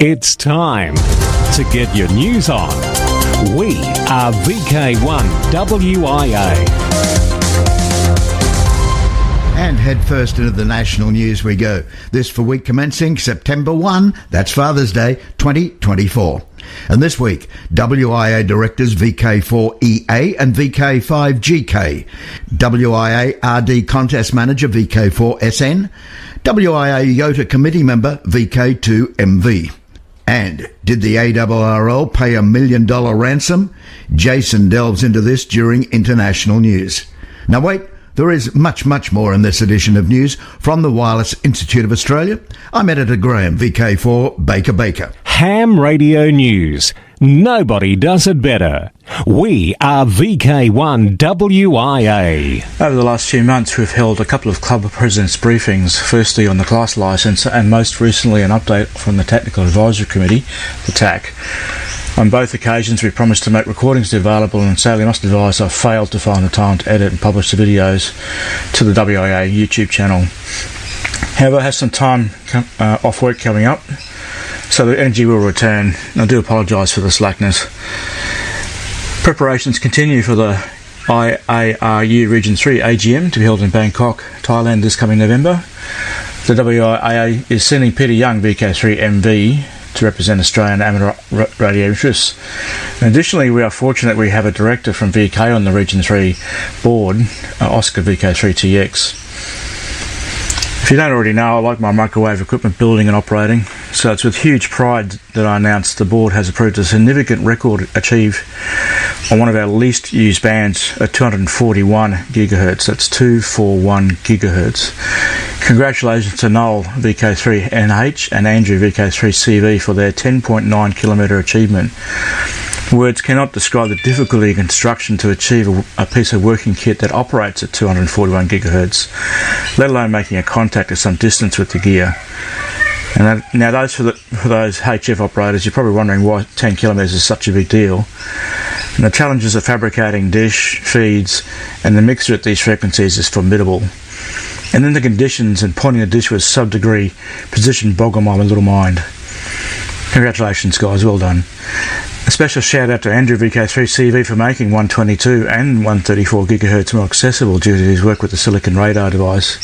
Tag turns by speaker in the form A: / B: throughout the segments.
A: It's time to get your news on. We are VK1WIA.
B: And head first into the national news we go. This for week commencing September 1, that's Father's Day 2024. And this week, WIA directors VK4EA and VK5GK, WIA RD contest manager VK4SN, WIA YOTA committee member VK2MV. And did the ARRL pay $1 million ransom? Jason delves into this during international news. Now wait, there is much, much more in this edition of news from the Wireless Institute of Australia. I'm Editor Graham, VK4 Baker.
A: Ham Radio News. Nobody does it better. We are VK1WIA.
C: Over the last few months, we've held a couple of club presidents' briefings, firstly on the class licence and most recently an update from the Technical Advisory Committee, the TAC. On both occasions, we promised to make recordings available, and sadly, must advise I've failed to find the time to edit and publish the videos to the WIA YouTube channel. However, I have some time off work coming up, so the energy will return, and I do apologise for the slackness. Preparations continue for the IARU Region 3 AGM to be held in Bangkok, Thailand this coming November. The WIA is sending Peter Young, VK3MV, to represent Australian amateur radio interests. And additionally, we are fortunate we have a director from VK on the Region 3 board, Oscar VK3TX. If you don't already know, I like my microwave equipment building and operating, so it's with huge pride that I announce the board has approved a significant record achieved on one of our least used bands at 241 gigahertz. That's 241 gigahertz. Congratulations to Noel VK3NH and Andrew VK3CV for their 10.9 kilometre achievement. Words cannot describe the difficulty in construction to achieve a piece of working kit that operates at 241 gigahertz, let alone making a contact at some distance with the gear. And now for those HF operators, you're probably wondering why 10 kilometres is such a big deal. And the challenges of fabricating dish, feeds and the mixer at these frequencies is formidable. And then the conditions and pointing a dish with sub-degree precision boggle my little mind. Congratulations guys, well done. A special shout out to Andrew VK3CV for making 122 and 134 gigahertz more accessible due to his work with the silicon radar device.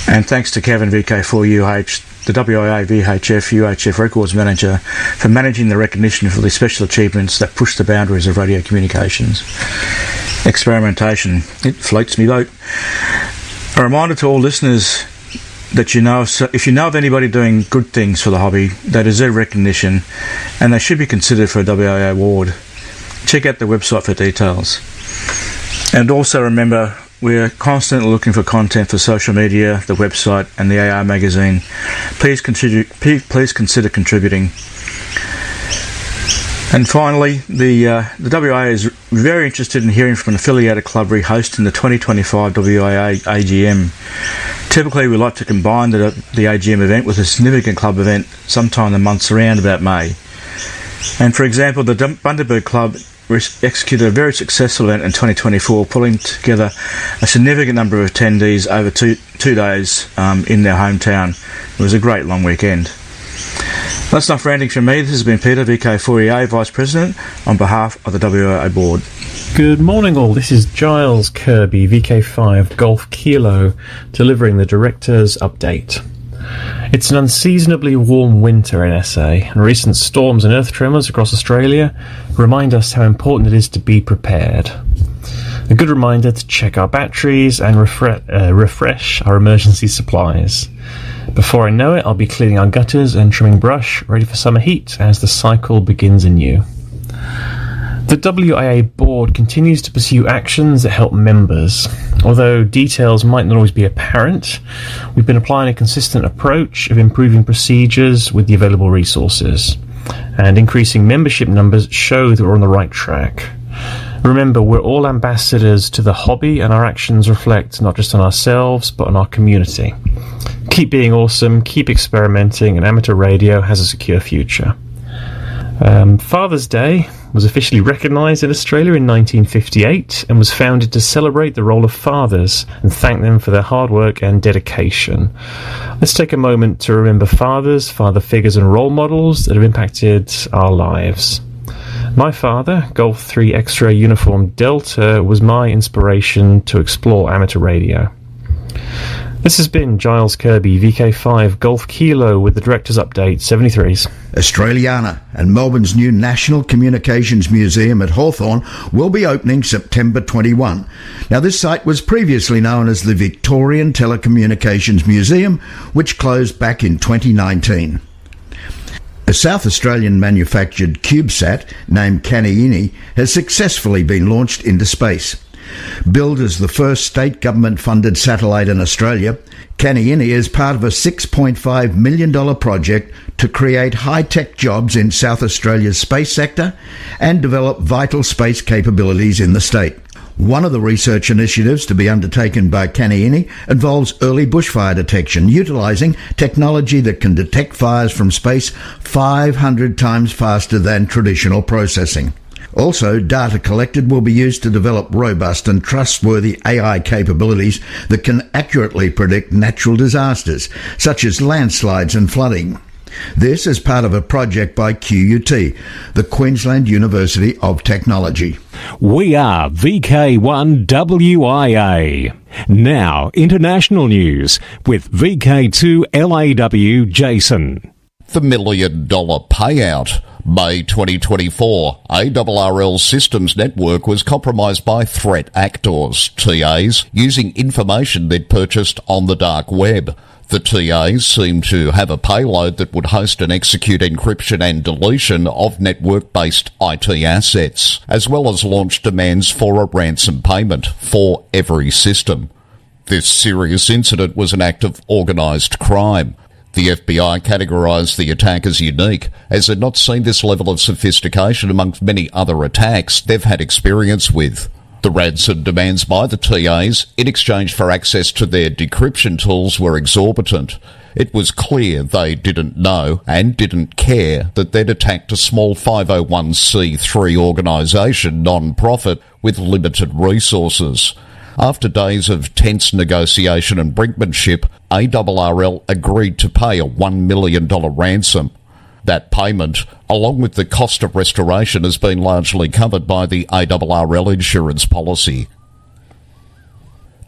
C: And thanks to Kevin VK4UH, the WIA VHF UHF records manager, for managing the recognition for the special achievements that push the boundaries of radio communications. Experimentation, it floats me boat. A reminder to all listeners that if you know of anybody doing good things for the hobby, they deserve recognition and they should be considered for a WIA award. Check out the website for details. And also remember, we're constantly looking for content for social media, the website and the AR magazine. Please consider contributing. And finally, the WIA is very interested in hearing from an affiliated club rehosting the 2025 WIA AGM. Typically, we like to combine the AGM event with a significant club event sometime in the months around about May. And for example, the Bundaberg Club executed a very successful event in 2024, pulling together a significant number of attendees over two days in their hometown. It was a great long weekend. That's enough ranting from me. This has been Peter, VK4EA Vice President, on behalf of the WIA Board.
D: Good morning all, this is Giles Kirby, VK5 Golf Kilo, delivering the Director's Update. It's an unseasonably warm winter in SA, and recent storms and earth tremors across Australia remind us how important it is to be prepared. A good reminder to check our batteries and refresh our emergency supplies. Before I know it, I'll be cleaning our gutters and trimming brush, ready for summer heat as the cycle begins anew. The WIA board continues to pursue actions that help members. Although details might not always be apparent, we've been applying a consistent approach of improving procedures with the available resources. And increasing membership numbers show that we're on the right track. Remember, we're all ambassadors to the hobby, and our actions reflect not just on ourselves, but on our community. Keep being awesome, keep experimenting, and amateur radio has a secure future. Father's Day, was officially recognised in Australia in 1958 and was founded to celebrate the role of fathers and thank them for their hard work and dedication. Let's take a moment to remember fathers, father figures and role models that have impacted our lives. My father, Golf 3 Extra Uniform Delta, was my inspiration to explore amateur radio. This has been Giles Kirby, VK5 Golf Kilo with the Director's Update 73s.
B: Australiana and Melbourne's new National Communications Museum at Hawthorn will be opening September 21. Now, this site was previously known as the Victorian Telecommunications Museum, which closed back in 2019. A South Australian manufactured CubeSat named Canniini has successfully been launched into space. Billed as the first state government-funded satellite in Australia, Canniini is part of a $6.5 million project to create high-tech jobs in South Australia's space sector and develop vital space capabilities in the state. One of the research initiatives to be undertaken by Canniini involves early bushfire detection, utilising technology that can detect fires from space 500 times faster than traditional processing. Also, data collected will be used to develop robust and trustworthy AI capabilities that can accurately predict natural disasters, such as landslides and flooding. This is part of a project by QUT, the Queensland University of Technology.
A: We are VK1WIA. Now, international news with VK2LAW Jason.
E: The $1 million payout. May 2024, ARRL Systems Network was compromised by threat actors, TAs, using information they'd purchased on the dark web. The TAs seem to have a payload that would host and execute encryption and deletion of network-based IT assets, as well as launch demands for a ransom payment for every system. This serious incident was an act of organised crime. The FBI categorised the attack as unique, as they'd not seen this level of sophistication amongst many other attacks they've had experience with. The ransom demands by the TAs in exchange for access to their decryption tools were exorbitant. It was clear they didn't know and didn't care that they'd attacked a small 501c3 organisation, non-profit, with limited resources. After days of tense negotiation and brinkmanship, ARRL agreed to pay a $1 million ransom. That payment, along with the cost of restoration, has been largely covered by the ARRL insurance policy.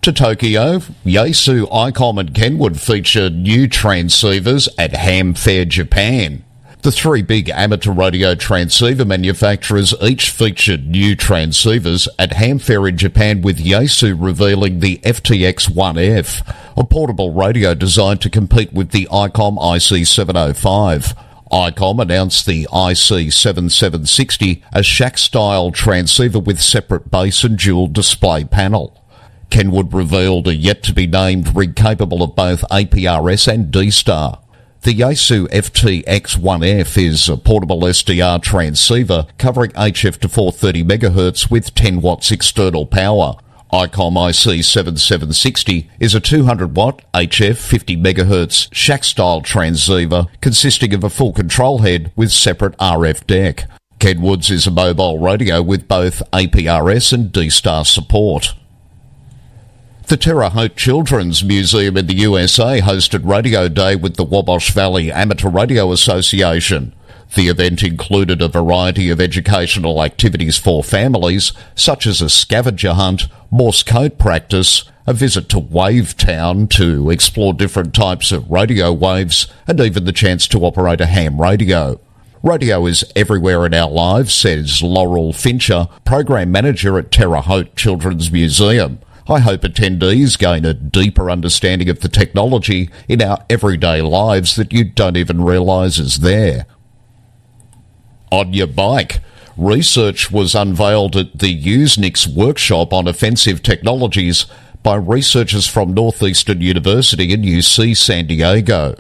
E: To Tokyo, Yaesu, ICOM and Kenwood feature new transceivers at Ham Fair, Japan. The three big amateur radio transceiver manufacturers each featured new transceivers at Ham Fair in Japan, with Yaesu revealing the FTX-1F, a portable radio designed to compete with the ICOM IC705. ICOM announced the IC7760, a shack-style transceiver with separate base and dual display panel. Kenwood revealed a yet-to-be-named rig capable of both APRS and D-Star. The Yaesu FTX-1F is a portable SDR transceiver covering HF to 430 MHz with 10 watts external power. ICOM IC7760 is a 200 watt HF 50 MHz shack-style transceiver consisting of a full control head with separate RF deck. Kenwood's is a mobile radio with both APRS and D-Star support. The Terre Haute Children's Museum in the USA hosted Radio Day with the Wabash Valley Amateur Radio Association. The event included a variety of educational activities for families, such as a scavenger hunt, Morse code practice, a visit to Wave Town to explore different types of radio waves, and even the chance to operate a ham radio. Radio is everywhere in our lives, says Laurel Fincher, Program Manager at Terre Haute Children's Museum. I hope attendees gain a deeper understanding of the technology in our everyday lives that you don't even realise is there. On your bike, research was unveiled at the Usenix workshop on offensive technologies by researchers from Northeastern University and UC San Diego.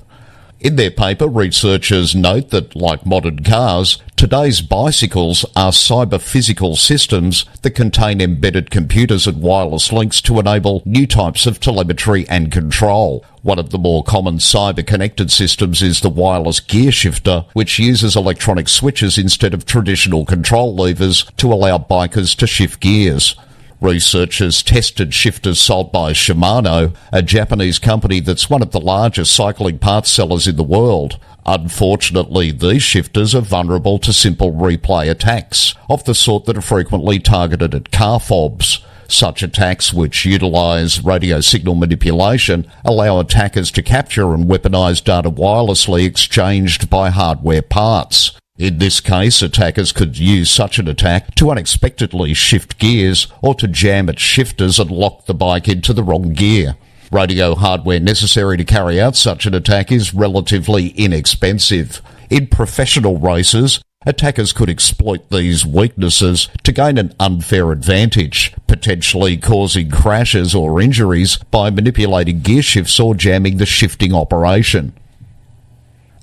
E: In their paper, researchers note that, like modern cars, today's bicycles are cyber-physical systems that contain embedded computers and wireless links to enable new types of telemetry and control. One of the more common cyber-connected systems is the wireless gear shifter, which uses electronic switches instead of traditional control levers to allow bikers to shift gears. Researchers tested shifters sold by Shimano, a Japanese company that's one of the largest cycling parts sellers in the world. Unfortunately, these shifters are vulnerable to simple replay attacks, of the sort that are frequently targeted at car fobs. Such attacks, which utilise radio signal manipulation, allow attackers to capture and weaponise data wirelessly exchanged by hardware parts. In this case, attackers could use such an attack to unexpectedly shift gears or to jam its shifters and lock the bike into the wrong gear. Radio hardware necessary to carry out such an attack is relatively inexpensive. In professional races, attackers could exploit these weaknesses to gain an unfair advantage, potentially causing crashes or injuries by manipulating gear shifts or jamming the shifting operation.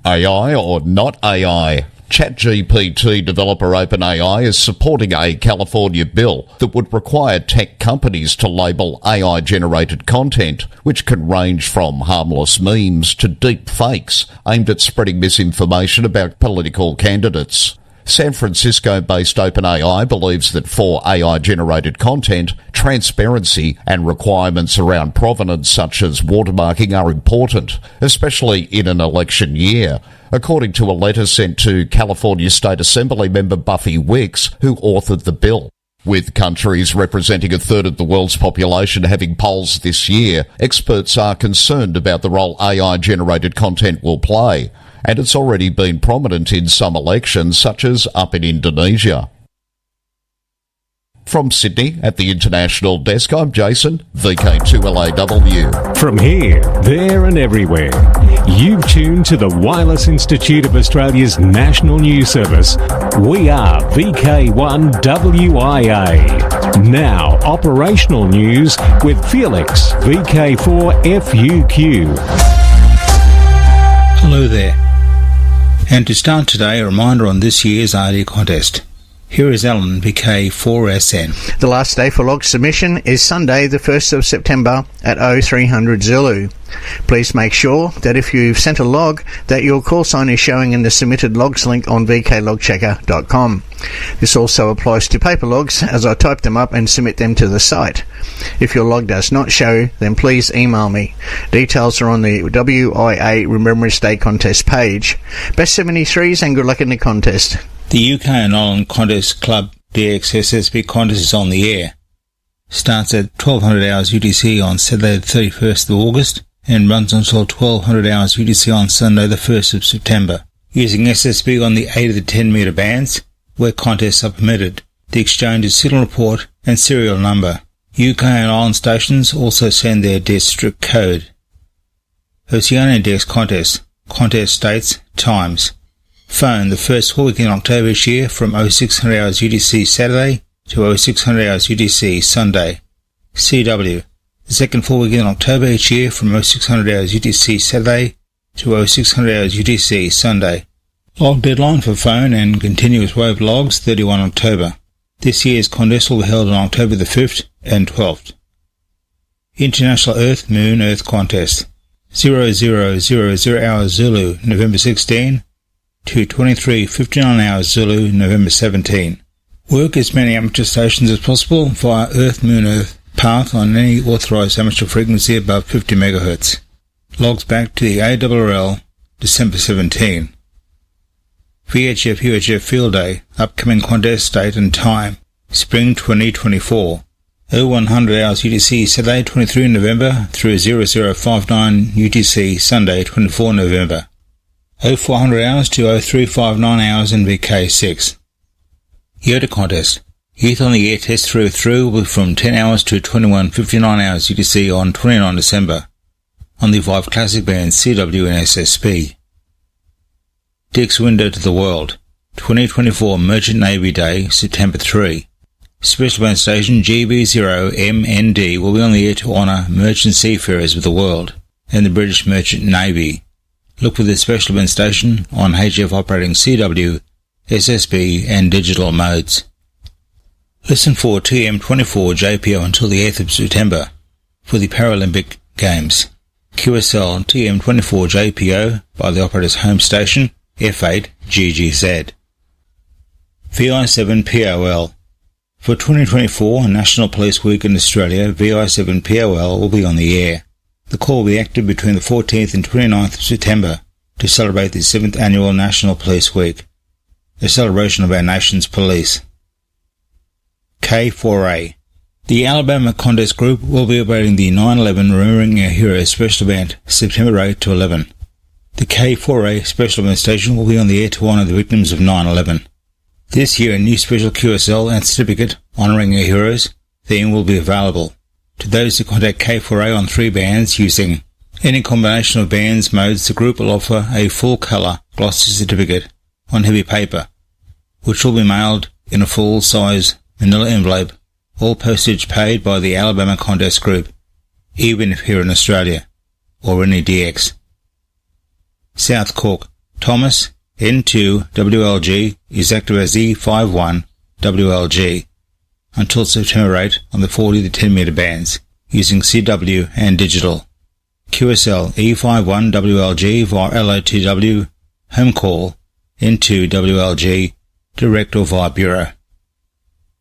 E: AI or not AI? ChatGPT developer OpenAI is supporting a California bill that would require tech companies to label AI-generated content, which can range from harmless memes to deep fakes aimed at spreading misinformation about political candidates. San Francisco-based OpenAI believes that for AI-generated content, transparency and requirements around provenance such as watermarking are important, especially in an election year, according to a letter sent to California State Assembly member Buffy Wicks, who authored the bill. With countries representing a third of the world's population having polls this year, experts are concerned about the role AI-generated content will play, and it's already been prominent in some elections, such as up in Indonesia. From Sydney at the International Desk, I'm Jason, VK2LAW.
A: From here, there and everywhere, you've tuned to the Wireless Institute of Australia's National News Service. We are VK1WIA. Now, operational news with Felix, VK4FUQ.
F: Hello there. And to start today, a reminder on this year's idea contest. Here is Alan, VK4SN.
G: The last day for log submission is Sunday, the 1st of September at 0300 Zulu. Please make sure that if you've sent a log, that your call sign is showing in the submitted logs link on vklogchecker.com. This also applies to paper logs, as I type them up and submit them to the site. If your log does not show, then please email me. Details are on the WIA Remembrance Day contest page. Best 73s and good luck in the contest.
F: The UK and Ireland Contest Club DXSSB contest is on the air. Starts at 1200 hours UTC on Saturday the 31st of August and runs until 1200 hours UTC on Sunday the 1st of September. Using SSB on the 8 of the 10 metre bands, where contests are permitted. The exchange is signal report and serial number. UK and Ireland stations also send their district code. Oceania Index contest. Contest dates, times. Phone the first full week in October each year from 0600 hours UTC Saturday to 0600 hours UTC Sunday. CW the second full week in October each year from 0600 hours UTC Saturday to 0600 hours UTC Sunday. Log deadline for phone and continuous wave logs 31 October. This year's contest will be held on October the 5th and 12th. International Earth Moon Earth Contest 0000 hours Zulu November 16 to 23:59 hours Zulu, November 17. Work as many amateur stations as possible via Earth Moon Earth path on any authorised amateur frequency above 50 MHz. Logs back to the ARRL, December 17. VHF UHF Field Day, upcoming contest date and time, Spring 2024. 0100 hours UTC Saturday 23 November through 0059 UTC Sunday 24 November. 0400 hours to 0359 hours in VK6. Yoda Contest. Youth on the Air Test through will be from 10 hours to 21:59 hours UTC on 29 December on the Vive Classic bands CW and SSB. Dick's Window to the World. 2024 Merchant Navy Day, September 3. Special band station GB0MND will be on the air to honour merchant seafarers of the world and the British Merchant Navy. Look for the special event station on HF operating CW, SSB and digital modes. Listen for TM24 JPO until the 8th of September for the Paralympic Games. QSL TM24 JPO by the operator's home station, F8 GGZ. VI7 POL. For 2024 National Police Week in Australia, VI7 POL will be on the air. The call will be active between the 14th and 29th of September to celebrate the 7th Annual National Police Week, a celebration of our nation's police. K4A. The Alabama Contest Group will be operating the 9/11 Remembering Our Heroes special event September 8 to 11. The K4A special event station will be on the air to honour the victims of 9/11. This year a new special QSL and certificate honouring our heroes theme will be available to those who contact K4A on 3 bands using any combination of bands modes. The group will offer a full colour glossy certificate on heavy paper, which will be mailed in a full-size manila envelope, all postage paid by the Alabama Contest Group, even if here in Australia, or any DX. South Cork. Thomas, N2WLG, is active as E51WLG until September 8 on the 40 to 10 metre bands, using CW and digital. QSL E51WLG via LOTW, home call, N2WLG, direct or via bureau.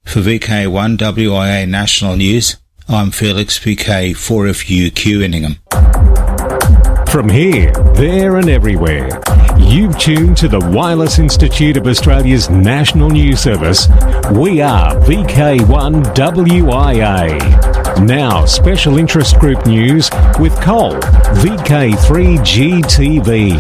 F: For VK1WIA National News, I'm Felix VK4FUQ Inningham.
A: From here, there and everywhere, you've tuned to the Wireless Institute of Australia's National News Service. We are VK1WIA. Now, special interest group news with Cole, VK3GTV.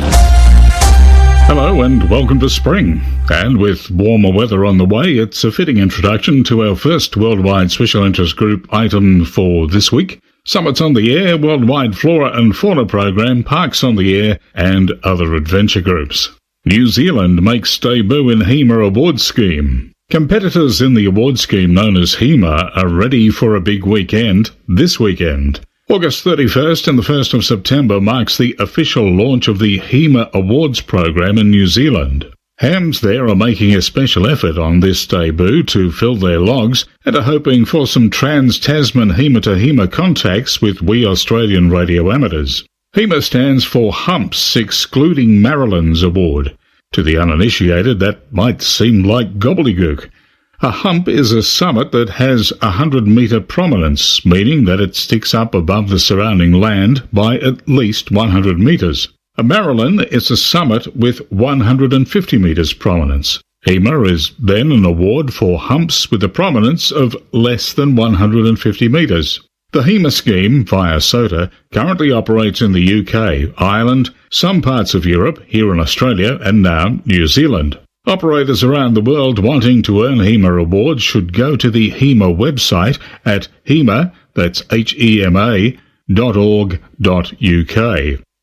H: Hello and welcome to spring. And with warmer weather on the way, it's a fitting introduction to our first worldwide special interest group item for this week. Summits on the Air, Worldwide Flora and Fauna Program, Parks on the Air, and other adventure groups. New Zealand makes debut in HEMA Awards Scheme. Competitors in the award scheme known as HEMA are ready for a big weekend this weekend. August 31st and the 1st of September marks the official launch of the HEMA Awards program in New Zealand. Hams there are making a special effort on this debut to fill their logs and are hoping for some trans-Tasman HEMA-to-HEMA contacts with we Australian radio amateurs. HEMA stands for Humps Excluding Marilyn's Award. To the uninitiated, that might seem like gobbledygook. A hump is a summit that has 100-metre prominence, meaning that it sticks up above the surrounding land by at least 100 metres. A Marilyn is a summit with 150 metres prominence. HEMA is then an award for humps with a prominence of less than 150 metres. The HEMA scheme, via SOTA, currently operates in the UK, Ireland, some parts of Europe, here in Australia, and now New Zealand. Operators around the world wanting to earn HEMA awards should go to the HEMA website at HEMA, that's HEMA.org.uk.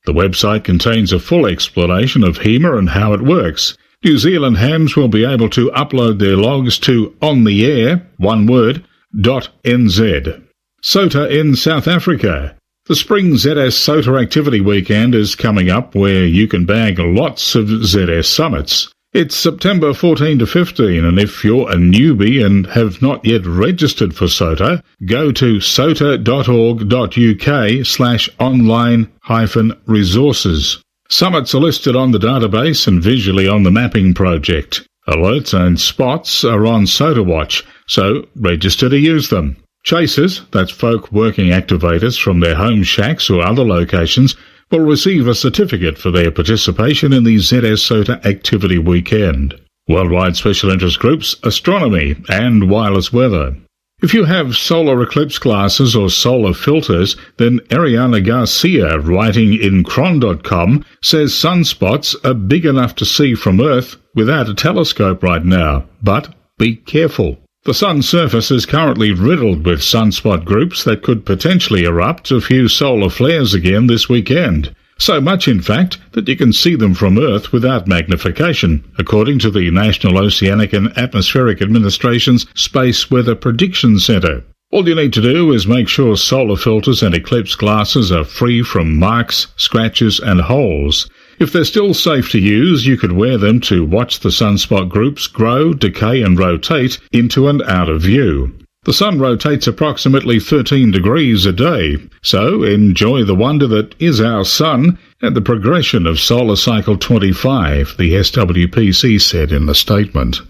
H: The website contains a full explanation of HEMA and how it works. New Zealand hams will be able to upload their logs to ontheair, one word, .nz. SOTA in South Africa. The Spring ZS SOTA Activity Weekend is coming up where you can bag lots of ZS summits. It's September 14 to 15, and if you're a newbie and have not yet registered for SOTA, go to sota.org.uk/online-resources. Summits are listed on the database and visually on the mapping project. Alerts and spots are on SOTA Watch, so register to use them. Chasers, that's folk working activators from their home shacks or other locations, will receive a certificate for their participation in the ZS SOTA Activity Weekend. Worldwide Special Interest Groups, Astronomy and Wireless Weather. If you have solar eclipse glasses or solar filters, then Ariana Garcia, writing in Cron.com, says sunspots are big enough to see from Earth without a telescope right now, but be careful. The sun's surface is currently riddled with sunspot groups that could potentially erupt a few solar flares again this weekend. So much, in fact, that you can see them from Earth without magnification, according to the National Oceanic and Atmospheric Administration's Space Weather Prediction Centre. All you need to do is make sure solar filters and eclipse glasses are free from marks, scratches and holes. If they're still safe to use, you could wear them to watch the sunspot groups grow, decay and rotate into and out of view. The sun rotates approximately 13 degrees a day, so enjoy the wonder that is our sun and the progression of solar cycle 25, the SWPC said in the statement.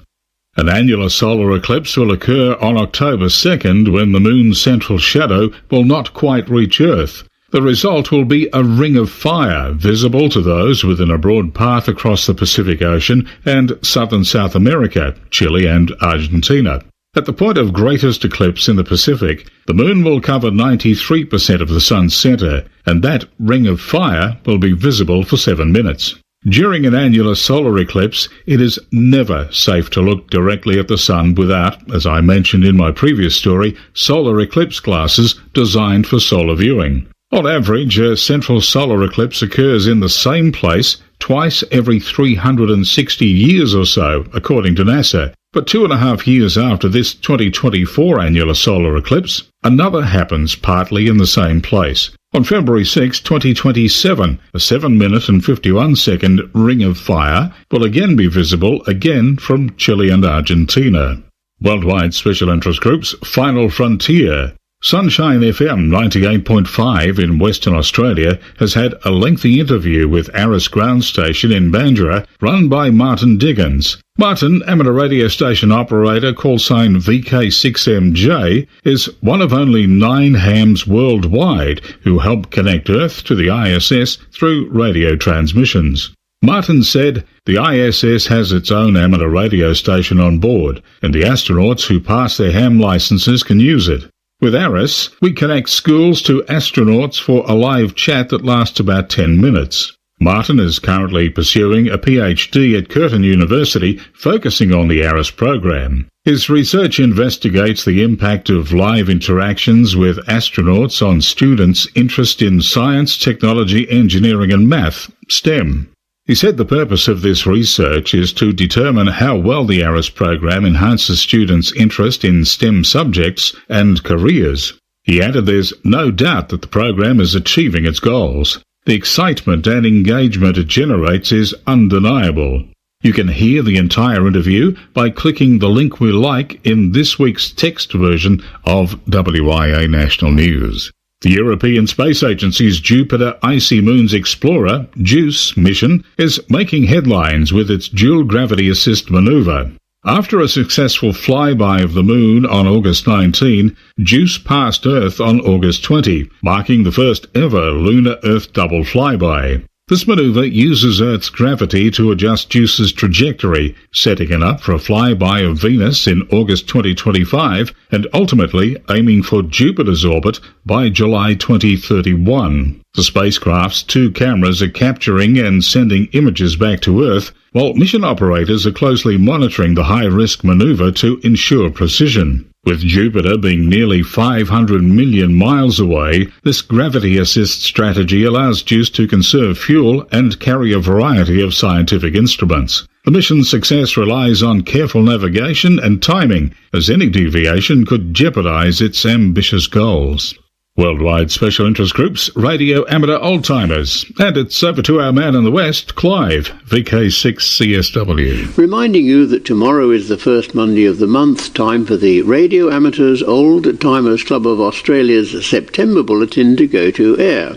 H: An annular solar eclipse will occur on October 2nd when the moon's central shadow will not quite reach Earth. The result will be a ring of fire visible to those within a broad path across the Pacific Ocean and southern South America, Chile and Argentina. At the point of greatest eclipse in the Pacific, the moon will cover 93% of the sun's centre, and that ring of fire will be visible for 7 minutes. During an annular solar eclipse, it is never safe to look directly at the sun without, as I mentioned in my previous story, solar eclipse glasses designed for solar viewing. On average, a central solar eclipse occurs in the same place twice every 360 years or so, according to NASA. But 2.5 years after this 2024 annular solar eclipse, another happens partly in the same place. On February 6, 2027, a 7-minute and 51-second ring of fire will again be visible again from Chile and Argentina. Worldwide Special Interest Group's Final Frontier. Sunshine FM 98.5 in Western Australia has had a lengthy interview with Aris Ground Station in Mandurah run by Martin Diggins. Martin, amateur radio station operator call sign VK6MJ, is one of only 9 hams worldwide who help connect Earth to the ISS through radio transmissions. Martin said, "The ISS has its own amateur radio station on board, and the astronauts who pass their ham licenses can use it. With Aris, we connect schools to astronauts for a live chat that lasts about 10 minutes. Martin is currently pursuing a PhD at Curtin University focusing on the Aris program. His research investigates the impact of live interactions with astronauts on students' interest in science, technology, engineering and math, STEM. He said the purpose of this research is to determine how well the Aris program enhances students' interest in STEM subjects and careers. He added there's no doubt that the program is achieving its goals. The excitement and engagement it generates is undeniable. You can hear the entire interview by clicking the link we like in this week's text version of WIA National News. The European Space Agency's Jupiter Icy Moons Explorer, JUICE, mission is making headlines with its dual gravity assist manoeuvre. After a successful flyby of the Moon on August 19, JUICE passed Earth on August 20, marking the first ever lunar-Earth double flyby. This manoeuvre uses Earth's gravity to adjust JUICE's trajectory, setting it up for a flyby of Venus in August 2025 and ultimately aiming for Jupiter's orbit by July 2031. The spacecraft's 2 cameras are capturing and sending images back to Earth, while mission operators are closely monitoring the high-risk manoeuvre to ensure precision. With Jupiter being nearly 500 million miles away, this gravity assist strategy allows JUICE to conserve fuel and carry a variety of scientific instruments. The mission's success relies on careful navigation and timing, as any deviation could jeopardize its ambitious goals. Worldwide Special Interest Group's Radio Amateur Oldtimers. And it's over to our man in the West, Clive, VK6CSW.
I: Reminding you that tomorrow is the first Monday of the month, time for the Radio Amateurs Old Timers Club of Australia's September Bulletin to go to air.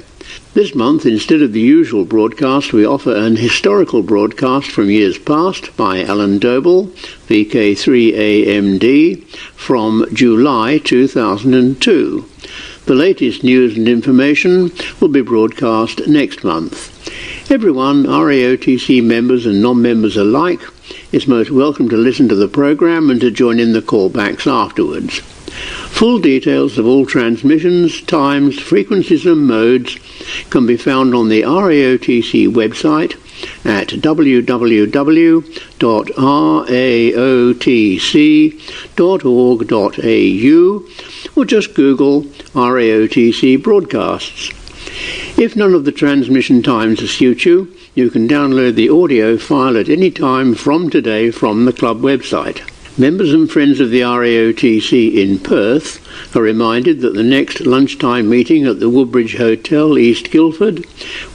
I: This month, instead of the usual broadcast, we offer an historical broadcast from years past by Alan Doble, VK3AMD, from July 2002. The latest news and information will be broadcast next month. Everyone, RAOTC members and non-members alike, is most welcome to listen to the programme and to join in the callbacks afterwards. Full details of all transmissions, times, frequencies and modes can be found on the RAOTC website at www.raotc.org.au or just Google RAOTC broadcasts. If none of the transmission times suit you, you can download the audio file at any time from today from the club website. Members and friends of the RAOTC in Perth are reminded that the next lunchtime meeting at the Woodbridge Hotel, East Guildford,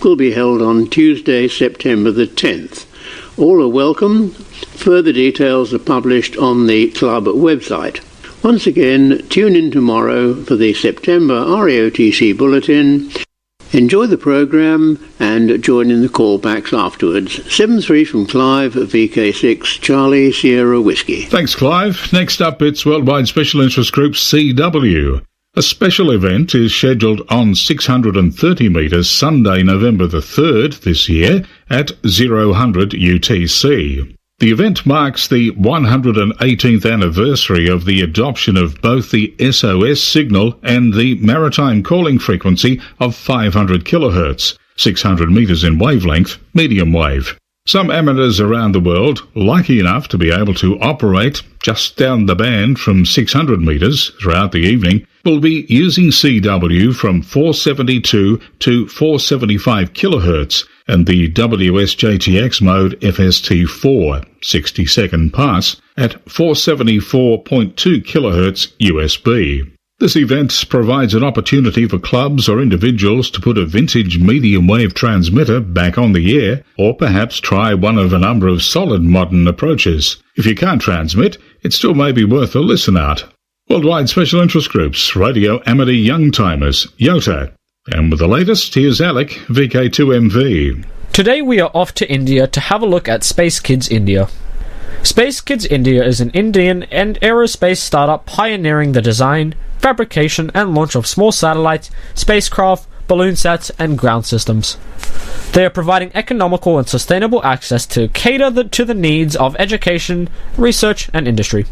I: will be held on Tuesday, September the 10th. All are welcome. Further details are published on the club website. Once again, tune in tomorrow for the September RAOTC Bulletin. Enjoy the programme and join in the callbacks afterwards. 7-3 from Clive, VK6, Charlie, Sierra Whiskey.
H: Thanks, Clive. Next up, it's Worldwide Special Interest Group CW. A special event is scheduled on 630 metres Sunday, November the 3rd this year at 0000 UTC. The event marks the 118th anniversary of the adoption of both the SOS signal and the maritime calling frequency of 500 kHz, 600 metres in wavelength, medium wave. Some amateurs around the world, lucky enough to be able to operate just down the band from 600 metres throughout the evening, will be using CW from 472 to 475 kHz and the WSJTX mode FST4 60-second pass at 474.2 kHz USB. This event provides an opportunity for clubs or individuals to put a vintage medium wave transmitter back on the air, or perhaps try one of a number of solid modern approaches. If you can't transmit, it still may be worth a listen out. Worldwide Special Interest Groups, Radio Amateur Young Timers, YOTA. And with the latest, here's Alec, VK2MV.
J: Today we are off to India to have a look at Space Kids India. Space Kids India is an Indian and aerospace startup pioneering the design, fabrication and launch of small satellites, spacecraft, balloon sets and ground systems. They are providing economical and sustainable access to cater to the needs of education, research and industry.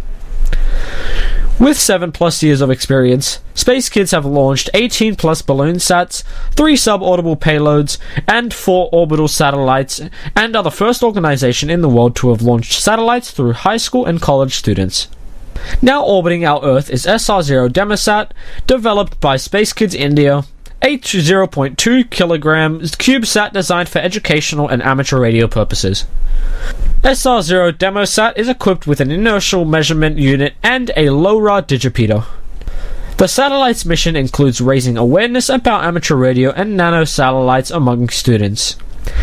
J: With 7+ years of experience, Space Kids have launched 18+ balloon sats, 3 suborbital payloads, and 4 orbital satellites, and are the first organization in the world to have launched satellites through high school and college students. Now orbiting our Earth is SR0 Demosat, developed by Space Kids India, a 0.2 kilogram CubeSat designed for educational and amateur radio purposes. SR0 Demosat is equipped with an inertial measurement unit and a LoRa digipeater. The satellite's mission includes raising awareness about amateur radio and nanosatellites among students,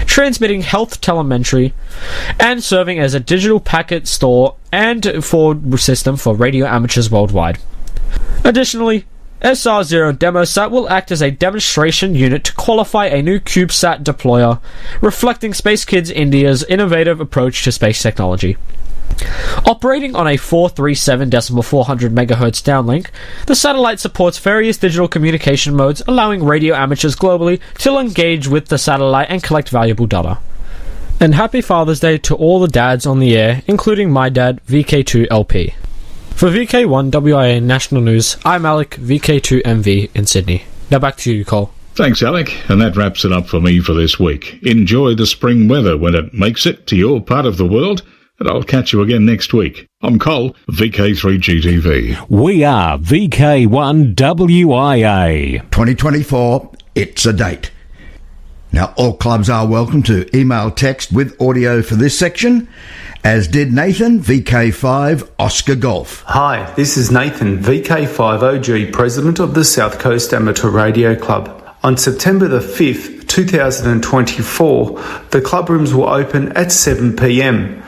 J: transmitting health telemetry, and serving as a digital packet store and forward system for radio amateurs worldwide. Additionally, SR0 Demosat will act as a demonstration unit to qualify a new CubeSat deployer, reflecting Space Kids India's innovative approach to space technology. Operating on a 437.400 MHz downlink, the satellite supports various digital communication modes, allowing radio amateurs globally to engage with the satellite and collect valuable data. And happy Father's Day to all the dads on the air, including my dad, VK2LP. For VK1 WIA National News, I'm Alec, VK2MV in Sydney. Now back to you, Cole.
H: Thanks, Alec, and that wraps it up for me for this week. Enjoy the spring weather when it makes it to your part of the world, and I'll catch you again next week. I'm Cole, VK3GTV.
A: We are VK1 WIA.
B: 2024, it's a date. Now, all clubs are welcome to email text with audio for this section, as did Nathan, VK5 Oscar Golf.
K: Hi, this is Nathan, VK5OG, President of the South Coast Amateur Radio Club. On September the 5th, 2024, the club rooms will open at 7 p.m.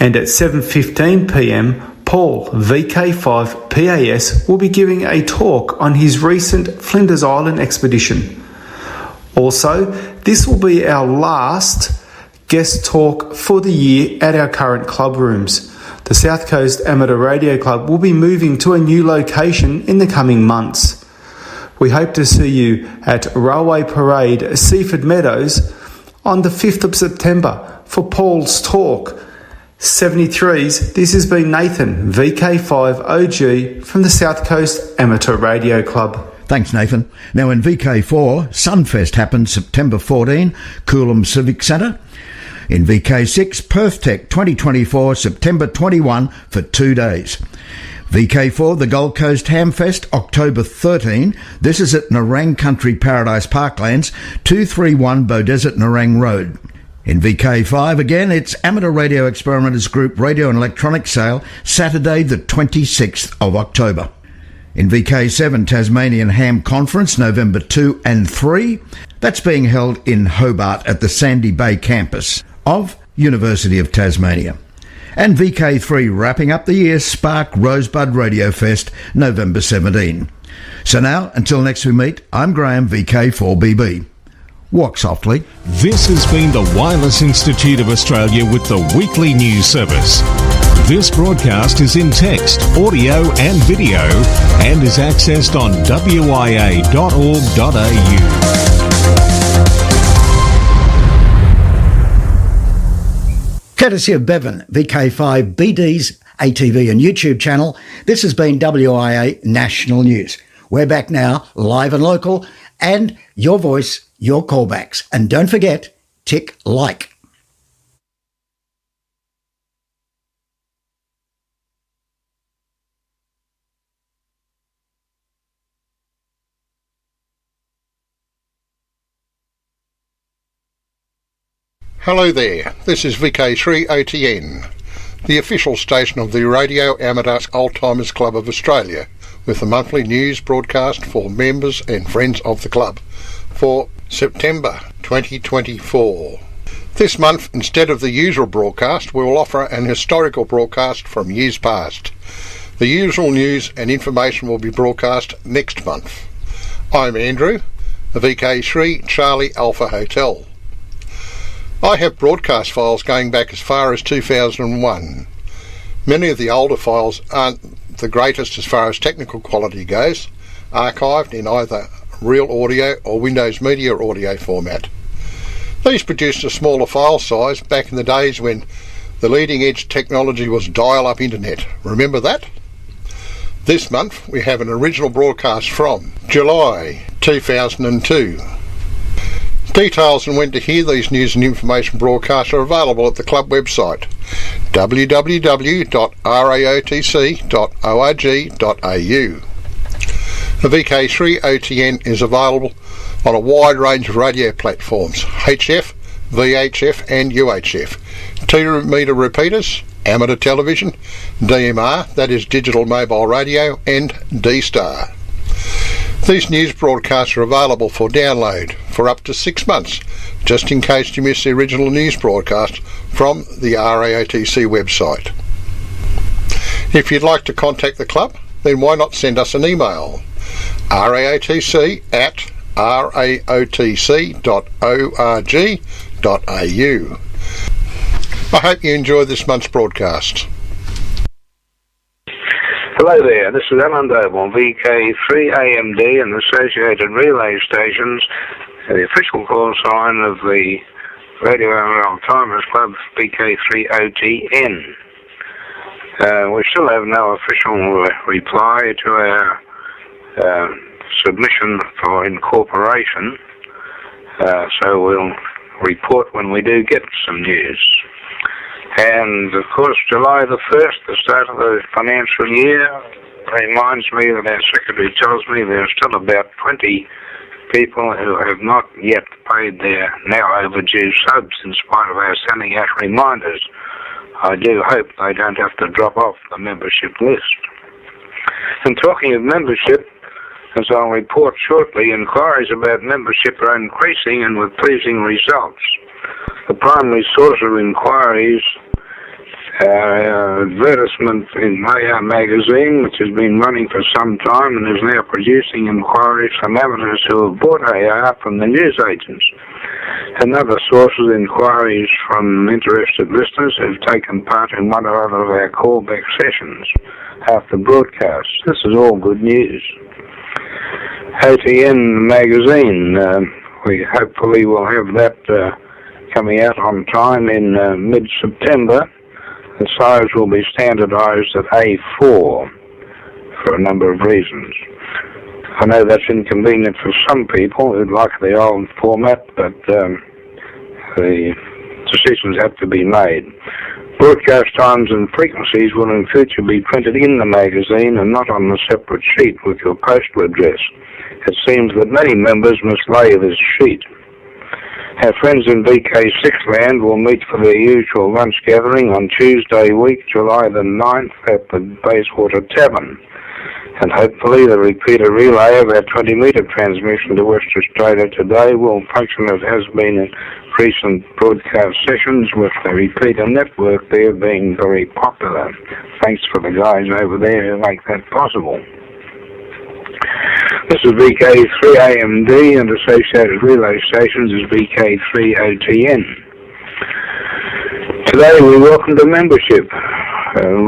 K: and at 7:15 p.m, Paul, VK5 PAS, will be giving a talk on his recent Flinders Island expedition. Also, this will be our last guest talk for the year at our current club rooms. The South Coast Amateur Radio Club will be moving to a new location in the coming months. We hope to see you at Railway Parade, Seaford Meadows, on the 5th of September for Paul's talk. 73s, this has been Nathan, VK5OG from the South Coast Amateur Radio Club.
B: Thanks, Nathan. Now in VK4, Sunfest happens September 14, Coolum Civic Centre. In VK6, Perth Tech 2024, September 21 for 2 days. VK4, the Gold Coast Hamfest, October 13. This is at Nerang Country Paradise Parklands, 231 Beaudesert Nerang Road. In VK5 again, it's Amateur Radio Experimenters Group Radio and Electronics Sale, Saturday the 26th of October. In VK7, Tasmanian Ham Conference, November 2 and 3. That's being held in Hobart at the Sandy Bay campus of University of Tasmania. And VK3 wrapping up the year, Spark Rosebud Radio Fest, November 17. So now, until next we meet, I'm Graham, VK4BB. Walk softly.
A: This has been the Wireless Institute of Australia with the weekly news service. This broadcast is in text, audio and video and is accessed on wia.org.au.
L: Courtesy of Bevan, VK5 BD's ATV and YouTube channel, this has been WIA National News. We're back now, live and local, and your voice, your callbacks. And don't forget, tick like.
M: Hello there, this is VK3OTN, the official station of the Radio Amateur Oldtimers Club of Australia, with a monthly news broadcast for members and friends of the club for September 2024. This month, instead of the usual broadcast, we will offer an historical broadcast from years past. The usual news and information will be broadcast next month. I'm Andrew, the VK3 Charlie Alpha Hotel. I have broadcast files going back as far as 2001. Many of the older files aren't the greatest as far as technical quality goes, archived in either Real Audio or Windows Media Audio format. These produced a smaller file size back in the days when the leading edge technology was dial-up internet. Remember that? This month we have an original broadcast from July 2002. Details on when to hear these news and information broadcasts are available at the club website www.raotc.org.au. The VK3OTN is available on a wide range of radio platforms, HF, VHF and UHF, 2-metre repeaters, amateur television, DMR, that is digital mobile radio, and D-Star. These news broadcasts are available for download for up to 6 months, just in case you miss the original news broadcast from the RAOTC website. If you'd like to contact the club, then why not send us an email, raotc@raotc.org.au. I hope you enjoy this month's broadcast.
N: Hello there, this is Alan Doble, VK3AMD and Associated Relay Stations, the official call sign of the Radio Amateur Oldtimers Club, VK3OTN. We still have no official reply to our submission for incorporation, so we'll report when we do get some news. And of course, July the 1st, the start of the financial year, reminds me that our secretary tells me there are still about 20 people who have not yet paid their now overdue subs in spite of our sending out reminders. I do hope they don't have to drop off the membership list. And talking of membership, as I'll report shortly, inquiries about membership are increasing and with pleasing results. The primary source of inquiries advertisement in AR magazine, which has been running for some time and is now producing inquiries from amateurs who have bought AR from the newsagents. Another source is inquiries from interested listeners who have taken part in one or other of our callback sessions after broadcasts. This is all good news. OTN magazine, we hopefully will have that coming out on time in mid-September. The size will be standardized at A4 for a number of reasons. I know that's inconvenient for some people who'd like the old format, but the decisions have to be made. Broadcast times and frequencies will in future be printed in the magazine and not on the separate sheet with your postal address. It seems that many members mislay this sheet. Our friends in VK6 land will meet for their usual lunch gathering on Tuesday week, July the 9th at the Bayswater Tavern. And hopefully the repeater relay of our 20-metre transmission to West Australia today will function as has been in recent broadcast sessions, with the repeater network there being very popular. Thanks for the guys over there who make that possible. This is VK3AMD, and associated relay stations is VK3OTN. Today we welcome to membership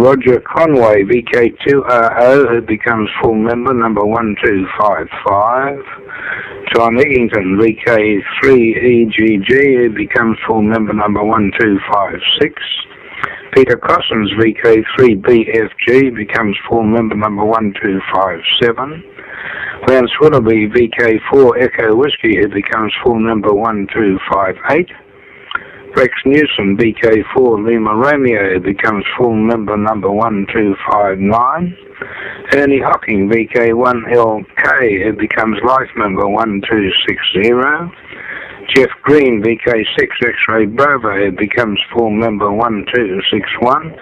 N: Roger Conway, VK2RO, who becomes full member number 1255. John Eggington, VK3EGG, who becomes full member number 1256. Peter Cossins, VK3BFG, becomes full member number 1257. Lance Willoughby, VK4 Echo Whiskey, who becomes full member 1258. Rex Newsom, VK4 Lima Romeo, becomes full member number 1259. Ernie Hocking, VK1LK, who becomes life member 1260. Jeff Green, VK6 X-Ray Bravo, who becomes full member 1261.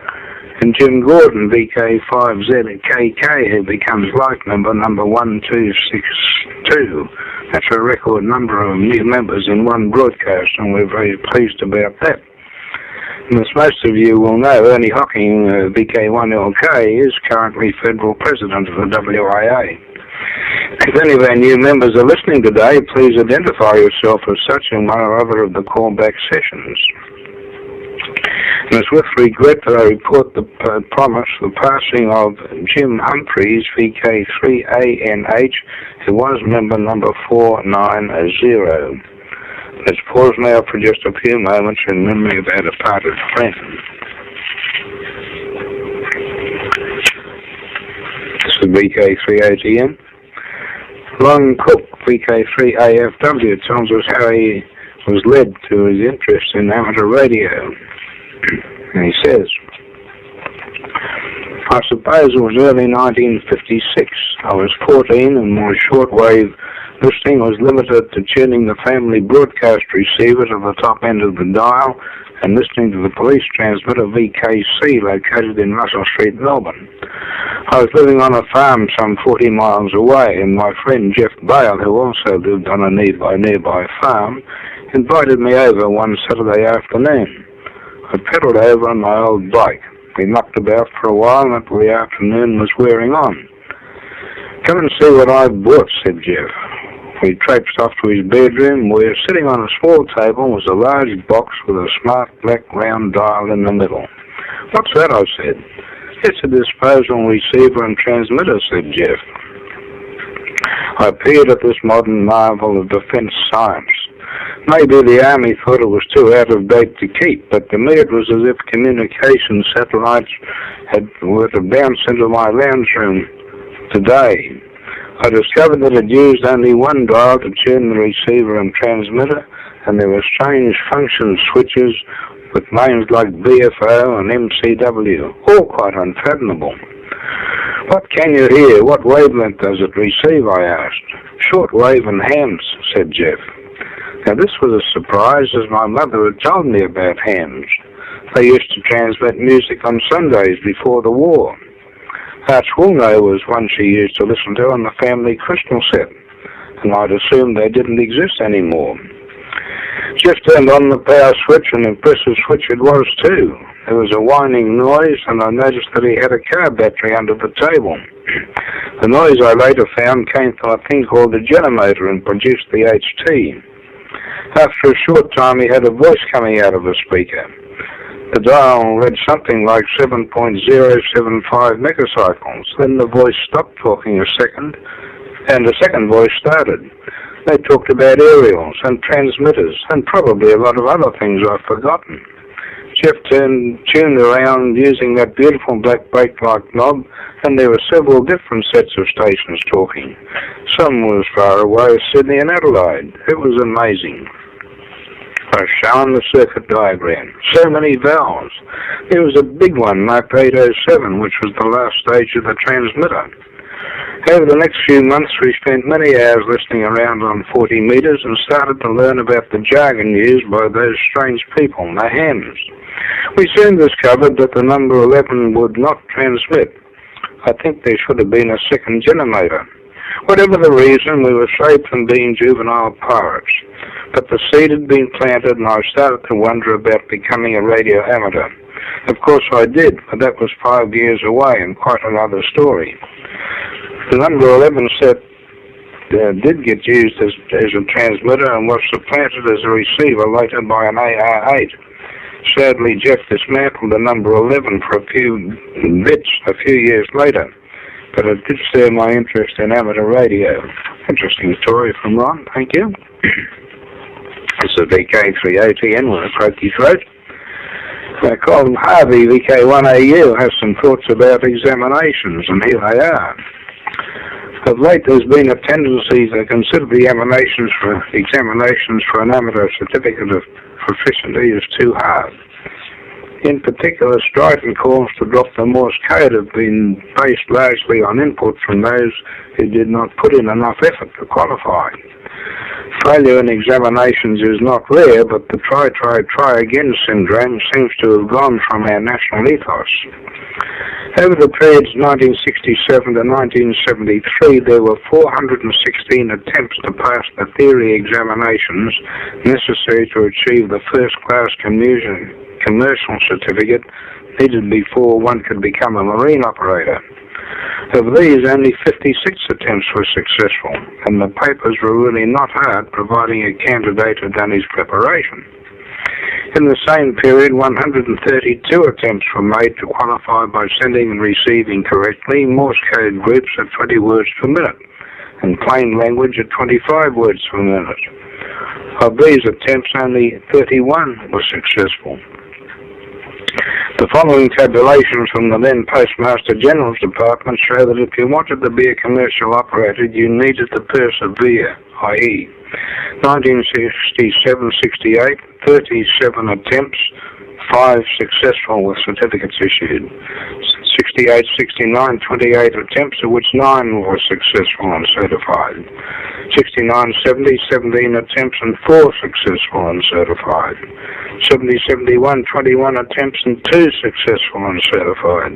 N: And Jim Gordon, VK5ZKK, who becomes life member number 1262. That's a record number of new members in one broadcast, and we're very pleased about that. And as most of you will know, Ernie Hocking, VK1LK, is currently Federal President of the WIA. If any of our new members are listening today, please identify yourself as such in one or other of the callback sessions. And it's with regret that I report the passing of Jim Humphreys, VK3ANH, who was member number 490. Let's pause now for just a few moments in memory of our departed friend. This is VK3ATM. Lon Cook, VK3AFW, tells us how he was led to his interest in amateur radio. And he says, I suppose it was early 1956. I was 14 and my shortwave listening was limited to tuning the family broadcast receiver to the top end of the dial and listening to the police transmitter VKC located in Russell Street, Melbourne. I was living on a farm some 40 miles away, and my friend Jeff Bale, who also lived on a nearby farm, invited me over one Saturday afternoon. I pedalled over on my old bike. We mucked about for a while until the afternoon was wearing on. Come and see what I've bought, said Jeff. We traipsed off to his bedroom, where sitting on a small table was a large box with a smart black round dial in the middle. What's that, I said. It's a disposal receiver and transmitter, said Jeff. I peered at this modern marvel of defence science. Maybe the Army thought it was too out of date to keep, but to me it was as if communication satellites were to bounce into my lounge room today. I discovered that it used only one dial to tune the receiver and transmitter, and there were strange function switches with names like BFO and MCW, all quite unfathomable. What can you hear? What wavelength does it receive? I asked. Shortwave and hams, said Jeff. Now this was a surprise, as my mother had told me about hams. They used to transmit music on Sundays before the war. Arch Woolno was one she used to listen to on the family crystal set, and I'd assumed they didn't exist anymore. Jeff turned on the power switch, and an impressive switch it was too. There was a whining noise, and I noticed that he had a car battery under the table. The noise I later found came from a thing called a generator and produced the HT. After a short time he had a voice coming out of the speaker. The dial read something like 7.075 megacycles. Then the voice stopped talking a second, and a second voice started. They talked about aerials and transmitters and probably a lot of other things I've forgotten. Jeff tuned around using that beautiful black brake-like knob, and there were several different sets of stations talking. Some was far away, Sydney and Adelaide. It was amazing. I was shown the circuit diagram. So many valves. There was a big one marked 807, which was the last stage of the transmitter. Over the next few months, we spent many hours listening around on 40 metres and started to learn about the jargon used by those strange people, the hams. We soon discovered that the number 11 would not transmit. I think there should have been a second generator. Whatever the reason, we were saved from being juvenile pirates. But the seed had been planted and I started to wonder about becoming a radio amateur. Of course I did, but that was 5 years away and quite another story. The number 11 set did get used as a transmitter and was supplanted as a receiver later by an AR-8. Sadly, Jeff dismantled the number 11 for a few bits a few years later, but it did stir my interest in amateur radio. Interesting story from Ron, thank you. This is VK3OTN with a croaky throat. Colin Harvey, VK1AU, has some thoughts about examinations, and here they are. Of late, there's been a tendency to consider the examinations for an amateur certificate of proficiency as too hard. In particular, strident calls to drop the Morse code have been based largely on input from those who did not put in enough effort to qualify. Failure in examinations is not rare, but the try again syndrome seems to have gone from our national ethos. Over the periods 1967 to 1973, there were 416 attempts to pass the theory examinations necessary to achieve the first-class commercial certificate needed before one could become a marine operator. Of these, only 56 attempts were successful, and the papers were really not hard, providing a candidate had done his preparation. In the same period, 132 attempts were made to qualify by sending and receiving correctly Morse code groups at 20 words per minute, and plain language at 25 words per minute. Of these attempts, only 31 were successful. The following tabulations from the then Postmaster General's Department show that if you wanted to be a commercial operator, you needed to persevere, i.e. 1967-68, 37 attempts, 5 successful with certificates issued. 68-69, 28 attempts, of which 9 were successful and certified. 69-70, 17 attempts and 4 successful and certified. 70-71, 21 attempts and 2 successful and certified.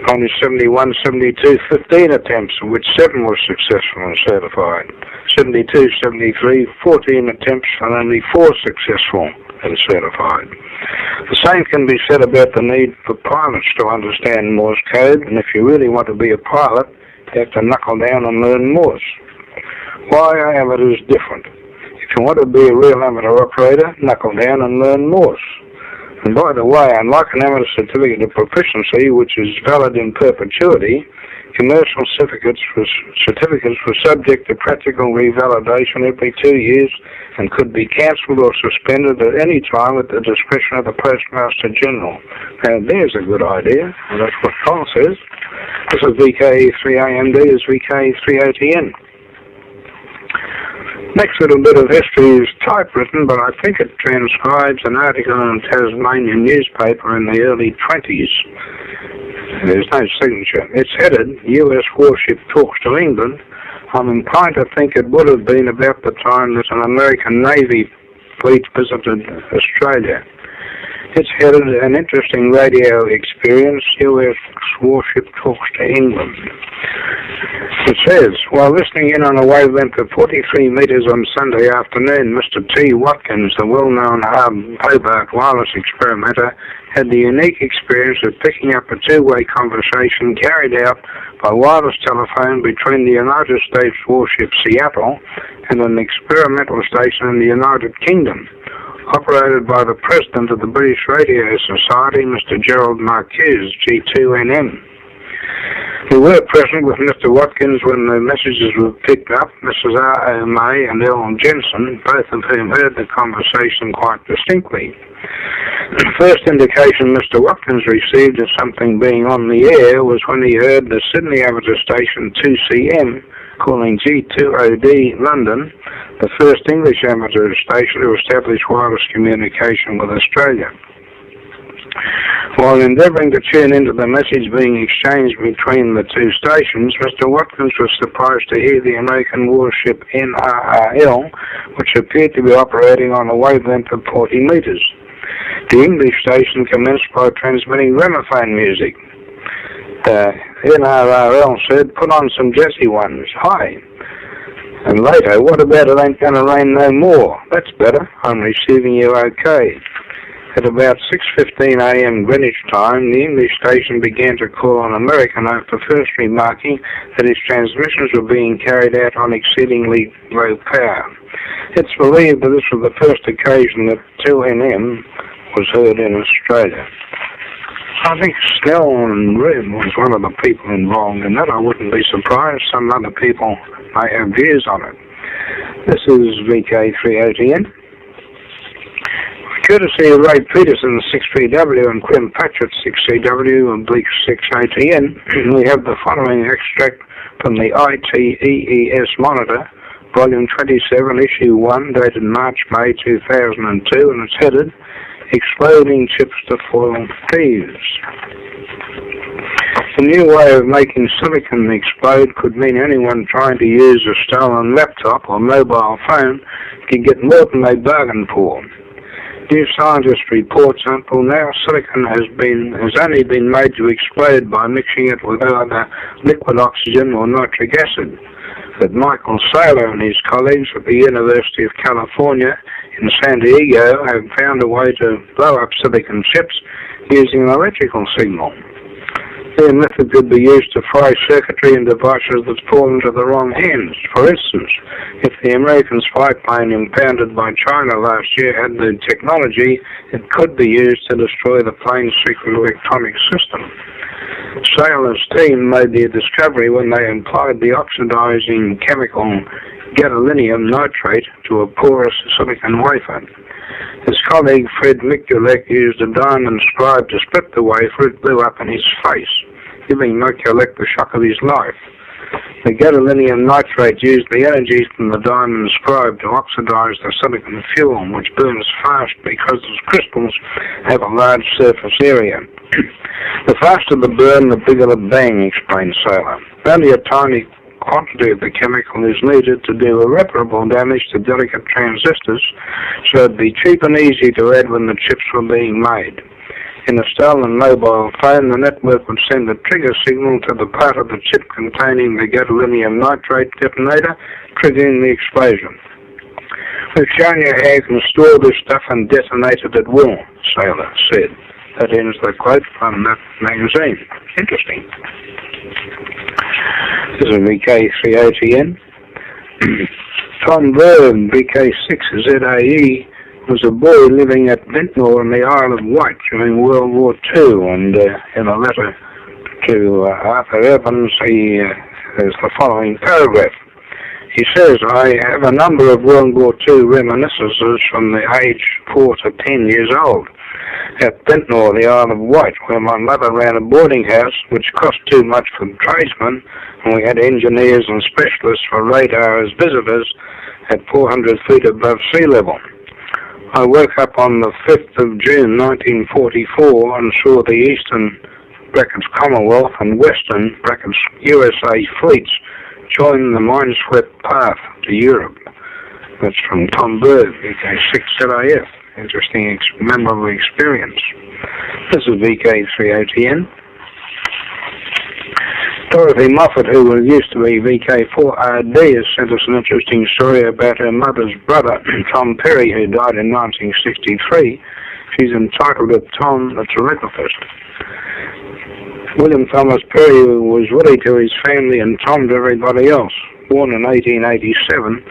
N: Only 71-72, 15 attempts, of which 7 were successful and certified. 72-73, 14 attempts and only 4 successful and certified. The same can be said about the need for pilots to understand Morse code, and if you really want to be a pilot, you have to knuckle down and learn Morse. Why are amateurs different? If you want to be a real amateur operator, knuckle down and learn Morse. And by the way, unlike an amateur certificate of proficiency, which is valid in perpetuity, commercial certificates were subject to practical revalidation every 2 years and could be cancelled or suspended at any time at the discretion of the Postmaster General. Now, there's a good idea, and that's what Cole says. This is VK3AMD, is VK3OTN. Next little bit of history is typewritten, but I think it transcribes an article in a Tasmanian newspaper in the early 20s. There's no signature. It's headed, U.S. warship talks to England. I'm inclined to think it would have been about the time that an American Navy fleet visited Australia. It's headed, an interesting radio experience, U.S. warship talks to England. It says, while listening in on a wavelength of 43 metres on Sunday afternoon, Mr. T. Watkins, the well-known Hobart wireless experimenter, had the unique experience of picking up a two-way conversation carried out by wireless telephone between the United States warship Seattle and an experimental station in the United Kingdom, operated by the President of the British Radio Society, Mr. Gerald Marcuse, G2NM. We were present with Mr. Watkins when the messages were picked up, Mrs. R.O. May and Ellen Jensen, both of whom heard the conversation quite distinctly. The first indication Mr. Watkins received of something being on the air was when he heard the Sydney amateur station 2CM calling G2OD London, the first English amateur station to establish wireless communication with Australia. While endeavouring to tune into the message being exchanged between the two stations, Mr. Watkins was surprised to hear the American warship NRRL, which appeared to be operating on a wavelength of 40 metres. The English station commenced by transmitting gramophone music. The NRRL said, "Put on some Jesse ones. Hi." And later, "What about it ain't gonna rain no more? That's better. I'm receiving you okay." At about 6:15 a.m. Greenwich time, the English station began to call on American after first remarking that its transmissions were being carried out on exceedingly low power. It's believed that this was the first occasion that 2NM was heard in Australia. I think Snell and Rib was one of the people involved in that. I wouldn't be surprised. Some other people may have views on it. This is VK3OTN. Courtesy of Ray Peterson, 6PW, and Quim Patchett, 6CW, and Bleak 6ATN, we have the following extract from the ITEES Monitor, Volume 27, Issue 1, dated March-May 2002, and it's headed, Exploding Chips to Foil Thieves. A new way of making silicon explode could mean anyone trying to use a stolen laptop or mobile phone can get more than they bargained for. New Scientist reports until now silicon has only been made to explode by mixing it with either liquid oxygen or nitric acid. But Michael Saylor and his colleagues at the University of California in San Diego have found a way to blow up silicon chips using an electrical signal. Their method could be used to fry circuitry and devices that fall into the wrong hands. For instance, if the American spy plane impounded by China last year had the technology, it could be used to destroy the plane's secret electronic system. Saylor's team made their discovery when they applied the oxidizing chemical gadolinium nitrate to a porous silicon wafer. His colleague Fred Mikulek used a diamond scribe to split the wafer. It blew up in his face, giving Mikulek the shock of his life. The gadolinium nitrate used the energy from the diamond scribe to oxidize the silicon film, which burns fast because its crystals have a large surface area. The faster the burn, the bigger the bang, explained Saylor. Only a tiny quantity of the chemical is needed to do irreparable damage to delicate transistors, so it'd be cheap and easy to add when the chips were being made. In a stolen mobile phone, the network would send a trigger signal to the part of the chip containing the gadolinium nitrate detonator, triggering the explosion. "We've shown you how you can store this stuff and detonate it at will," Saylor said. That ends the quote from that magazine. Interesting. This is VK3OTN. Tom Bird, VK6ZAE, was a boy living at Ventnor on the Isle of Wight during World War II, and in a letter to Arthur Evans, he has the following paragraph. He says, "I have a number of World War II reminiscences from the age 4 to 10 years old. At Ventnor, the Isle of Wight, where my mother ran a boarding house which cost too much for tradesmen, and we had engineers and specialists for radar as visitors at 400 feet above sea level. I woke up on the 5th of June 1944 and saw the Eastern (Commonwealth) and Western (USA) fleets join the mine-swept path to Europe." That's from Tom Bird, VK6ZAF. Interesting, memorable experience. This is VK3OTN. Dorothy Moffat, who used to be VK4RD, has sent us an interesting story about her mother's brother, Tom Perry, who died in 1963. She's entitled it Tom the Telegraphist. William Thomas Perry was Willie to his family and Tom to everybody else. Born in 1887,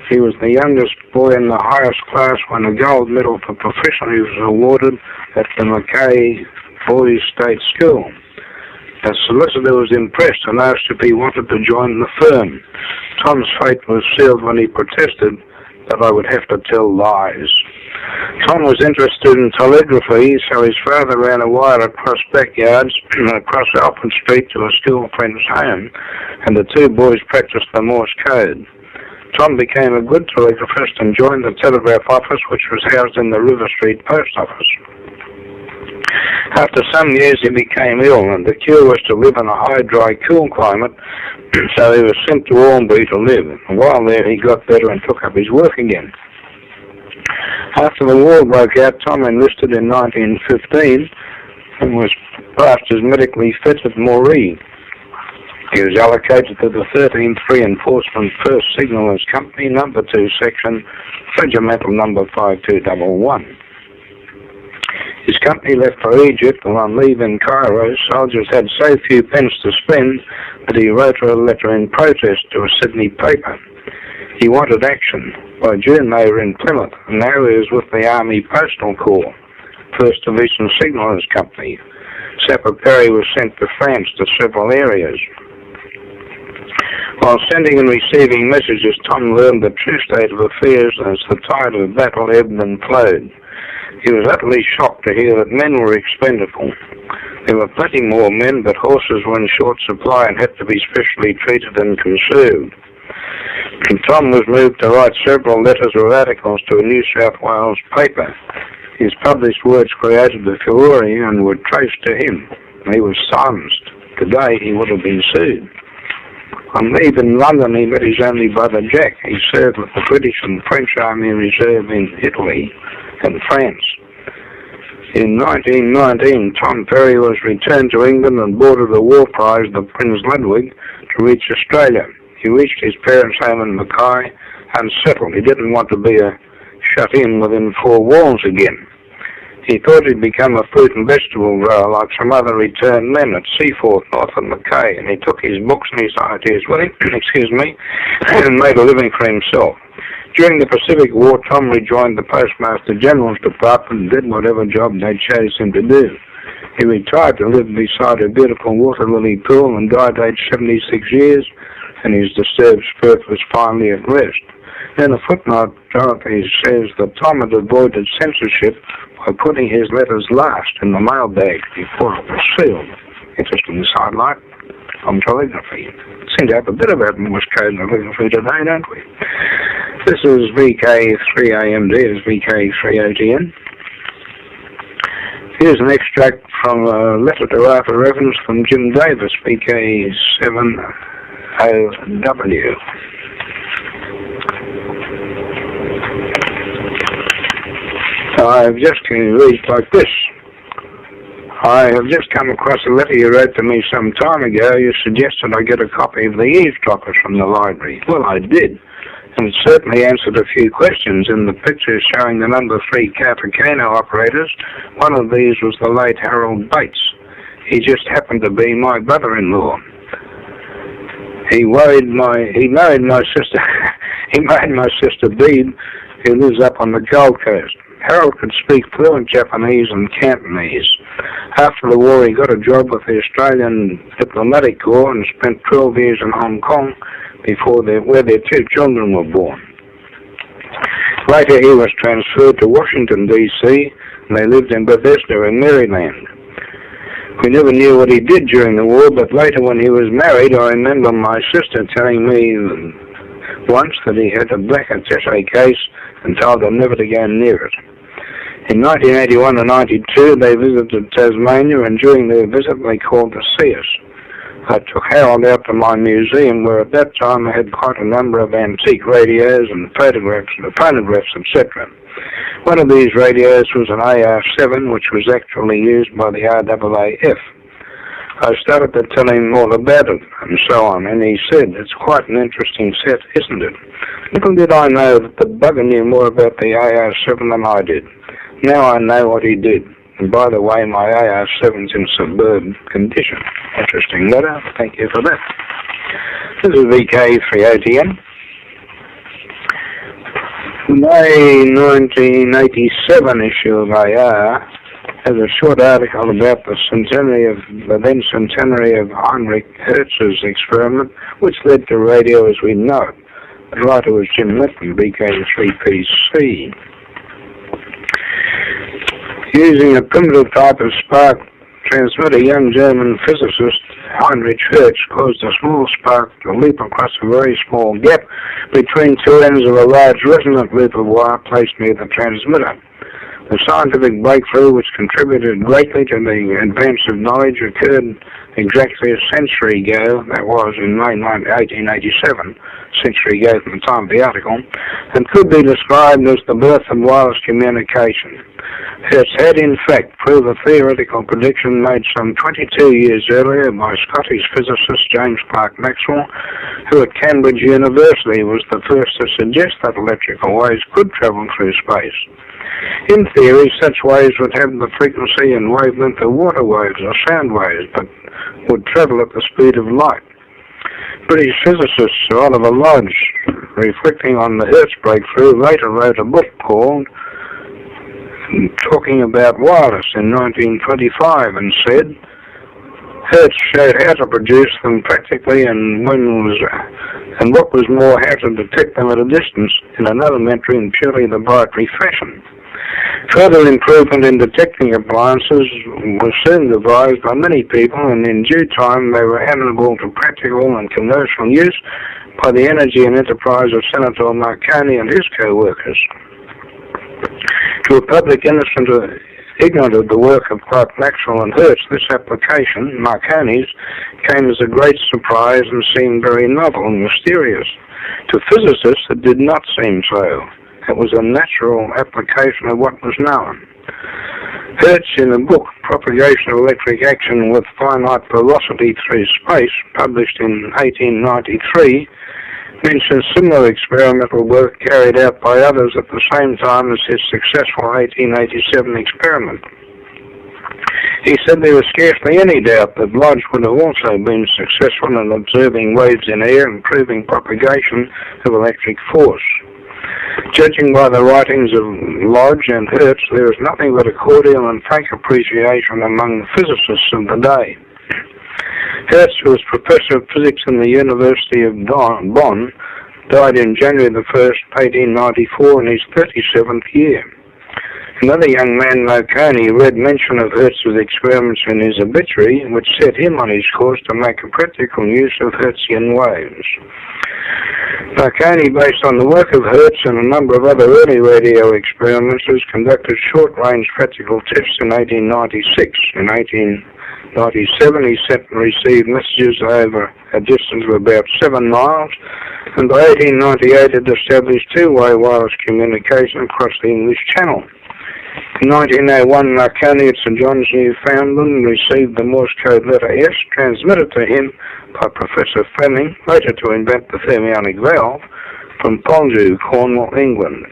N: he was the youngest boy in the highest class when a gold medal for proficiency was awarded at the Mackay Boys State School. A solicitor was impressed and asked if he wanted to join the firm. Tom's fate was sealed when he protested that I would have to tell lies. Tom was interested in telegraphy, so his father ran a wire across backyards and across Alfred Street to a school friend's home, and the two boys practiced the Morse code. Tom became a good telegraphist and joined the telegraph office, which was housed in the River Street Post Office. After some years he became ill, and the cure was to live in a high, dry, cool climate, so he was sent to Albury to live. And while there he got better and took up his work again. After the war broke out, Tom enlisted in 1915 and was passed as medically fit at Moree. He was allocated to the 13th Reinforcement 1st Signallers Company, No. 2 Section, Regimental No. 5211. His company left for Egypt, and on leave in Cairo, soldiers had so few pence to spend that he wrote a letter in protest to a Sydney paper. He wanted action. By June they were in Plymouth, and now he was with the Army Postal Corps, 1st Division Signallers Company. Sapper Perry was sent to France to several areas. While sending and receiving messages, Tom learned the true state of affairs as the tide of battle ebbed and flowed. He was utterly shocked to hear that men were expendable. There were plenty more men, but horses were in short supply and had to be specially treated and conserved. And Tom was moved to write several letters or articles to a New South Wales paper. His published words created a furore and were traced to him. He was silenced. Today he would have been sued. On leave in London he met his only brother Jack. He served with the British and French Army Reserve in Italy and France. In 1919, Tom Perry was returned to England and boarded the war prize, the Prince Ludwig, to reach Australia. He reached his parents' home in Mackay unsettled. He didn't want to be shut in within four walls again. He thought he'd become a fruit and vegetable grower like some other returned men at Seaforth, north of Mackay, and he took his books and his ideas with him, and made a living for himself. During the Pacific War, Tom rejoined the Postmaster General's Department and did whatever job they chose him to do. He retired to live beside a beautiful water lily pool and died aged 76 years, and his disturbed spirit was finally at rest. In a footnote, Dorothy says that Tom had avoided censorship by putting his letters last in the mailbag before it was sealed. Interesting sidelight on telegraphy. Seem to have a bit about Morse code and telegraphy today, don't we? This is VK3AMD, it's VK3OTN. Here's an extract from a letter to Arthur Evans from Jim Davis, VK7OW. I've just read like this. I have just come across a letter you wrote to me some time ago. You suggested I get a copy of The Eavesdroppers from the library. Well, I did, and it certainly answered a few questions. In the pictures showing the No. 3 Cartacano operators, one of these was the late Harold Bates. He just happened to be my brother-in-law. He married my sister Bede, who lives up on the Gold Coast. Harold could speak fluent Japanese and Cantonese. After the war, he got a job with the Australian Diplomatic Corps and spent 12 years in Hong Kong where their two children were born. Later, he was transferred to Washington, D.C., and they lived in Bethesda in Maryland. We never knew what he did during the war, but later when he was married, I remember my sister telling me once that he had a black attaché case and told them never to go near it. In 1981 and 92, they visited Tasmania, and during their visit, they called to see us. I took Harold out to my museum, where at that time I had quite a number of antique radios and phonographs, etc. One of these radios was an AR-7, which was actually used by the RAAF. I started to tell him all about it, and so on, and he said, "It's quite an interesting set, isn't it?" Little did I know that the bugger knew more about the AR-7 than I did. Now I know what he did. And by the way, my AR-7's in superb condition. Interesting letter. Thank you for that. This is VK3OTN. May 1987 issue of AR has a short article about the then centenary of Heinrich Hertz's experiment, which led to radio as we know it. The writer was Jim Litton, VK3PC. Using a primitive type of spark transmitter, young German physicist Heinrich Hertz caused a small spark to leap across a very small gap between two ends of a large resonant loop of wire placed near the transmitter. The scientific breakthrough which contributed greatly to the advance of knowledge occurred exactly a century ago, that was in May 1887, century ago from the time of the article, and could be described as the birth of wireless communication. Hertz had in fact proved a theoretical prediction made some 22 years earlier by Scottish physicist James Clerk Maxwell, who at Cambridge University was the first to suggest that electrical waves could travel through space. In theory, such waves would have the frequency and wavelength of water waves or sound waves, but would travel at the speed of light. British physicist Sir Oliver Lodge, reflecting on the Hertz breakthrough, later wrote a book called Talking About Wireless in 1925 and said, Hertz showed how to produce them practically and what was more, how to detect them at a distance in an elementary and purely laboratory fashion. Further improvement in detecting appliances was soon devised by many people, and in due time they were amenable to practical and commercial use by the energy and enterprise of Senator Marconi and his co-workers. To a public ignorant of the work of Clerk Maxwell and Hertz, this application, Marconi's, came as a great surprise and seemed very novel and mysterious. To physicists it did not seem so. It was a natural application of what was known. Hertz, in the book Propagation of Electric Action with Finite Velocity Through Space, published in 1893, mentions similar experimental work carried out by others at the same time as his successful 1887 experiment. He said there was scarcely any doubt that Lodge would have also been successful in observing waves in air and proving propagation of electric force. Judging by the writings of Lodge and Hertz, there is nothing but a cordial and frank appreciation among the physicists of the day. Hertz, who was professor of physics in the University of Bonn, died in January the 1st, 1894, in his 37th year. Another young man, Marconi, read mention of Hertz's experiments in his obituary, which set him on his course to make a practical use of Hertzian waves. Marconi, based on the work of Hertz and a number of other early radio experimenters, conducted short-range practical tests in 1896. In 1897, he sent and received messages over a distance of about 7 miles, and by 1898 had established two-way wireless communication across the English Channel. In 1901, Marconi at St John's, Newfoundland, received the Morse code letter S, transmitted to him by Professor Fleming, later to invent the thermionic valve, from Poldhu, Cornwall, England.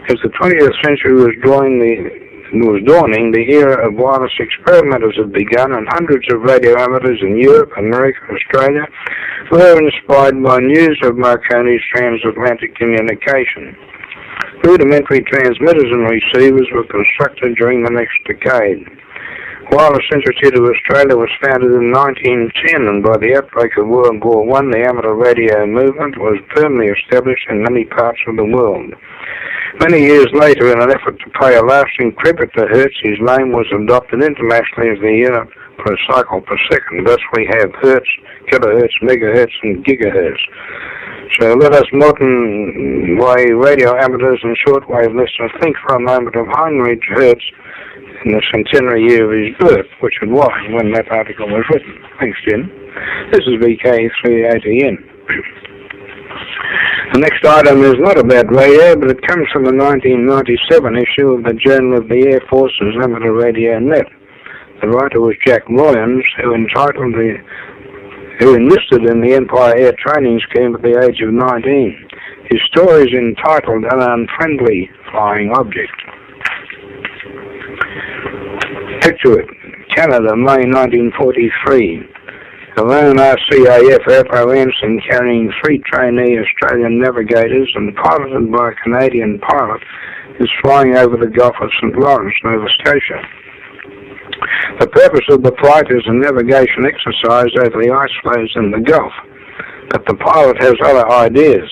N: As the 20th century was dawning, the era of wireless experimenters had begun, and hundreds of radio amateurs in Europe, America, Australia were inspired by news of Marconi's transatlantic communication. Rudimentary transmitters and receivers were constructed during the next decade. Wireless Institute of Australia was founded in 1910, and by the outbreak of World War I, the amateur radio movement was firmly established in many parts of the world. Many years later, in an effort to pay a lasting tribute to Hertz, his name was adopted internationally as the unit for a cycle per second. Thus we have Hertz, kilohertz, megahertz, and gigahertz. So let us modern way radio amateurs and shortwave listeners think for a moment of Heinrich Hertz in the centenary year of his birth, which it was when that article was written. Thanks, Jim. This is VK380N. The next item is not about radio, but it comes from the 1997 issue of the Journal of the Air Force's Amateur Radio Net. The writer was Jack Moyans, who enlisted in the Empire Air Training Scheme at the age of 19. His story is entitled An Unfriendly Flying Object. Picture it. Canada, May 1943. The lone RCAF Airpo Anson, carrying 3 trainee Australian navigators and piloted by a Canadian pilot, is flying over the Gulf of St Lawrence, Nova Scotia. The purpose of the flight is a navigation exercise over the ice floes in the Gulf, but the pilot has other ideas.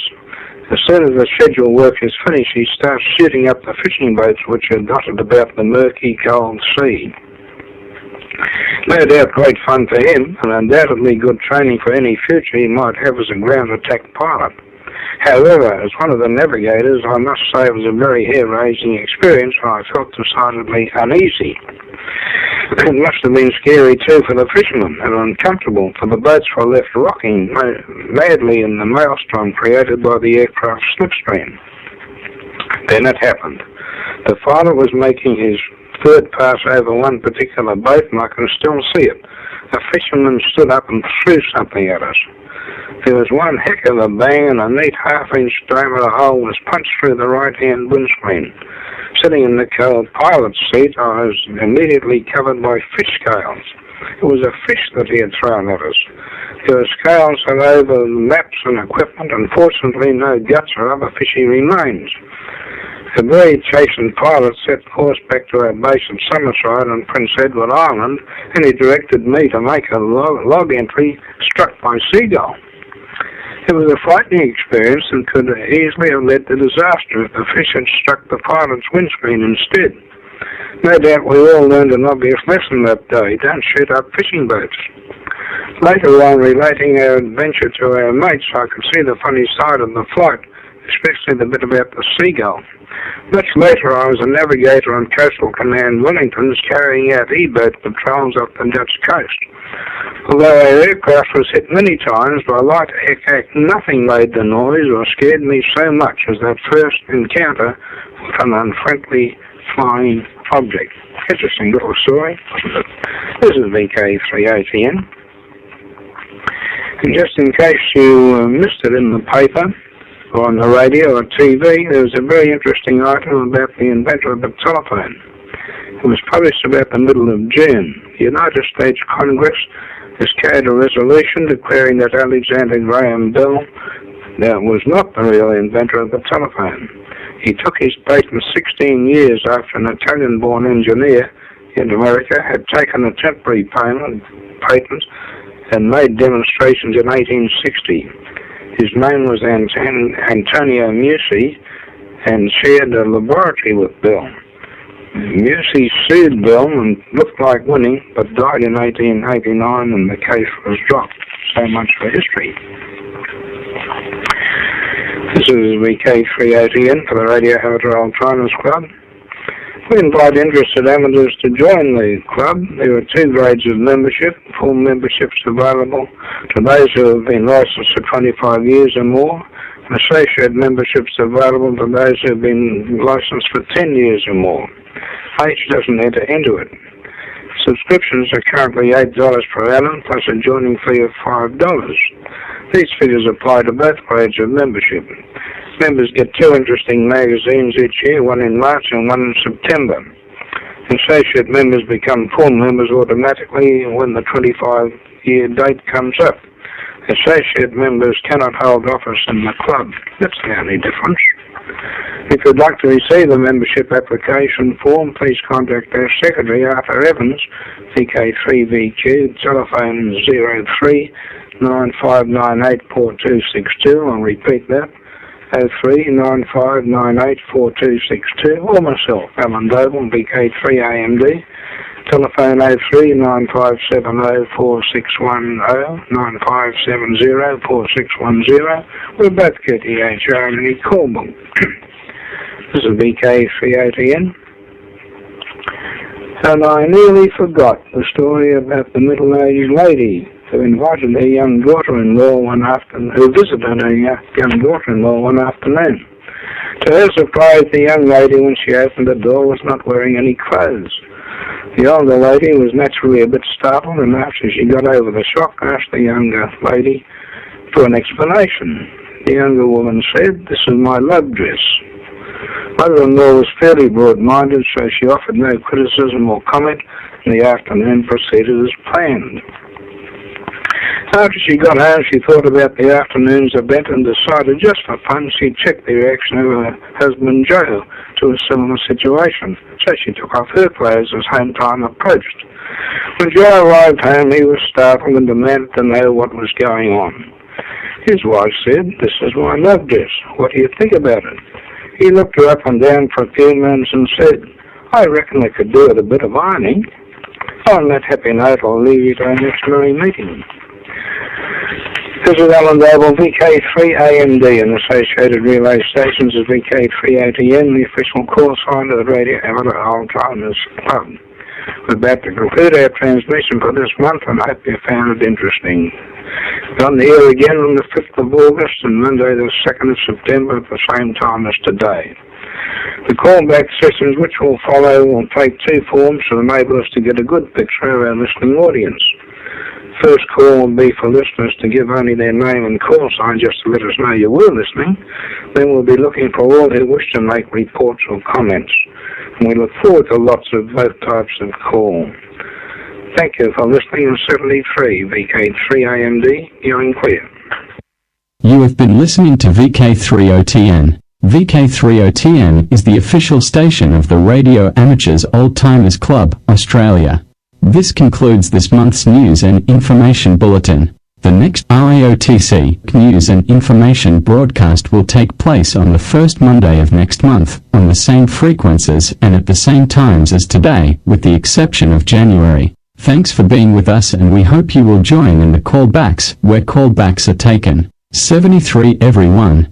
N: As soon as the scheduled work is finished, he starts shooting up the fishing boats which are dotted about the murky, cold sea. No doubt great fun for him, and undoubtedly good training for any future he might have as a ground attack pilot. However, as one of the navigators, I must say it was a very hair-raising experience, and I felt decidedly uneasy. It must have been scary too for the fishermen, and uncomfortable, for the boats were left rocking madly in the maelstrom created by the aircraft's slipstream. Then it happened. The father was making his third pass over one particular boat, and I can still see it. A fisherman stood up and threw something at us. There was one heck of a bang, and a neat half-inch diameter hole was punched through the right-hand windscreen. Sitting in the co-pilot's seat, I was immediately covered by fish scales. It was a fish that he had thrown at us. There were scales all over maps and equipment, and fortunately no guts or other fishy remains. The very chastened pilot set course back to our base at Summerside on Prince Edward Island, and he directed me to make a log entry struck by seagull. It was a frightening experience and could easily have led to disaster if the fish had struck the pilot's windscreen instead. No doubt we all learned an obvious lesson that day: don't shoot up fishing boats. Later on, relating our adventure to our mates, I could see the funny side of the flight, especially the bit about the seagull. Much later, I was a navigator on Coastal Command Wellington's, carrying out E-boat patrols off the Dutch coast. Although our aircraft was hit many times by light aircraft, nothing made the noise or scared me so much as that first encounter with an unfriendly flying object. Interesting little story, wasn't it? This is VK3ATN. And just in case you missed it in the paper, or on the radio or TV, there was a very interesting item about the inventor of the telephone. It was published about the middle of June. The United States Congress has carried a resolution declaring that Alexander Graham Bell was not the real inventor of the telephone. He took his patent 16 years after an Italian-born engineer in America had taken a temporary patent and made demonstrations in 1860. His name was Antonio Musi, and shared a laboratory with Bell. Musi sued Bell and looked like winning, but died in 1889 and the case was dropped. So much for history. This is VK3ATN for the Radio Amateur Old-Timers Club. We invite interested amateurs to join the club. There are two grades of membership. Full memberships available to those who have been licensed for 25 years or more. And associate memberships available to those who have been licensed for 10 years or more. Age doesn't enter into it. Subscriptions are currently $8 per annum plus a joining fee of $5. These figures apply to both grades of membership. Members get two interesting magazines each year, one in March and one in September. Associate members become full members automatically when the 25-year date comes up. Associate members cannot hold office in the club. That's the only difference. If you'd like to receive the membership application form, please contact our secretary, Arthur Evans, VK3VQ, telephone 03-9598-4262. I'll repeat that. 03-9598-4262, or myself, Alan Doble, VK3AMD, telephone 03-9570-4610, 9570-4610. We're both QTHR in any call book. This is VK3ATN. And I nearly forgot the story about the middle-aged lady who invited her young daughter-in-law one afternoon, who visited her young daughter-in-law one afternoon. To her surprise, the young lady, when she opened the door, was not wearing any clothes. The older lady was naturally a bit startled, and after she got over the shock, asked the younger lady for an explanation. The younger woman said, "This is my love dress." Mother-in-law was fairly broad-minded, so she offered no criticism or comment, and the afternoon proceeded as planned. After she got home, she thought about the afternoon's event and decided just for fun she'd check the reaction of her husband Joe to a similar situation. So she took off her clothes as home time approached. When Joe arrived home, he was startled and demanded to know what was going on. His wife said, "This is my love dress. What do you think about it?" He looked her up and down for a few moments and said, "I reckon I could do with a bit of ironing." On that happy note, I'll leave you to our next merry meeting. This is Alan Doble, VK3AMD, and associated relay stations of VK3OTN, the official call sign of the Radio Amateur Old Timers Club. We're about to conclude our transmission for this month, and I hope you found it interesting. We're on the air again on the 5th of August and Monday the 2nd of September at the same time as today. The callback systems which will follow will take two forms to enable us to get a good picture of our listening audience. First call will be for listeners to give only their name and call sign just to let us know you were listening. Then we'll be looking for all who wish to make reports or comments. And we look forward to lots of both types of call. Thank you for listening on 73 VK3AMD. You're in clear.
O: You have been listening to VK3OTN. VK3OTN is the official station of the Radio Amateurs Old Timers Club, Australia. This concludes this month's news and information bulletin. The next RAOTC news and information broadcast will take place on the first Monday of next month, on the same frequencies and at the same times as today, with the exception of January. Thanks for being with us, and we hope you will join in the callbacks, where callbacks are taken. 73 everyone.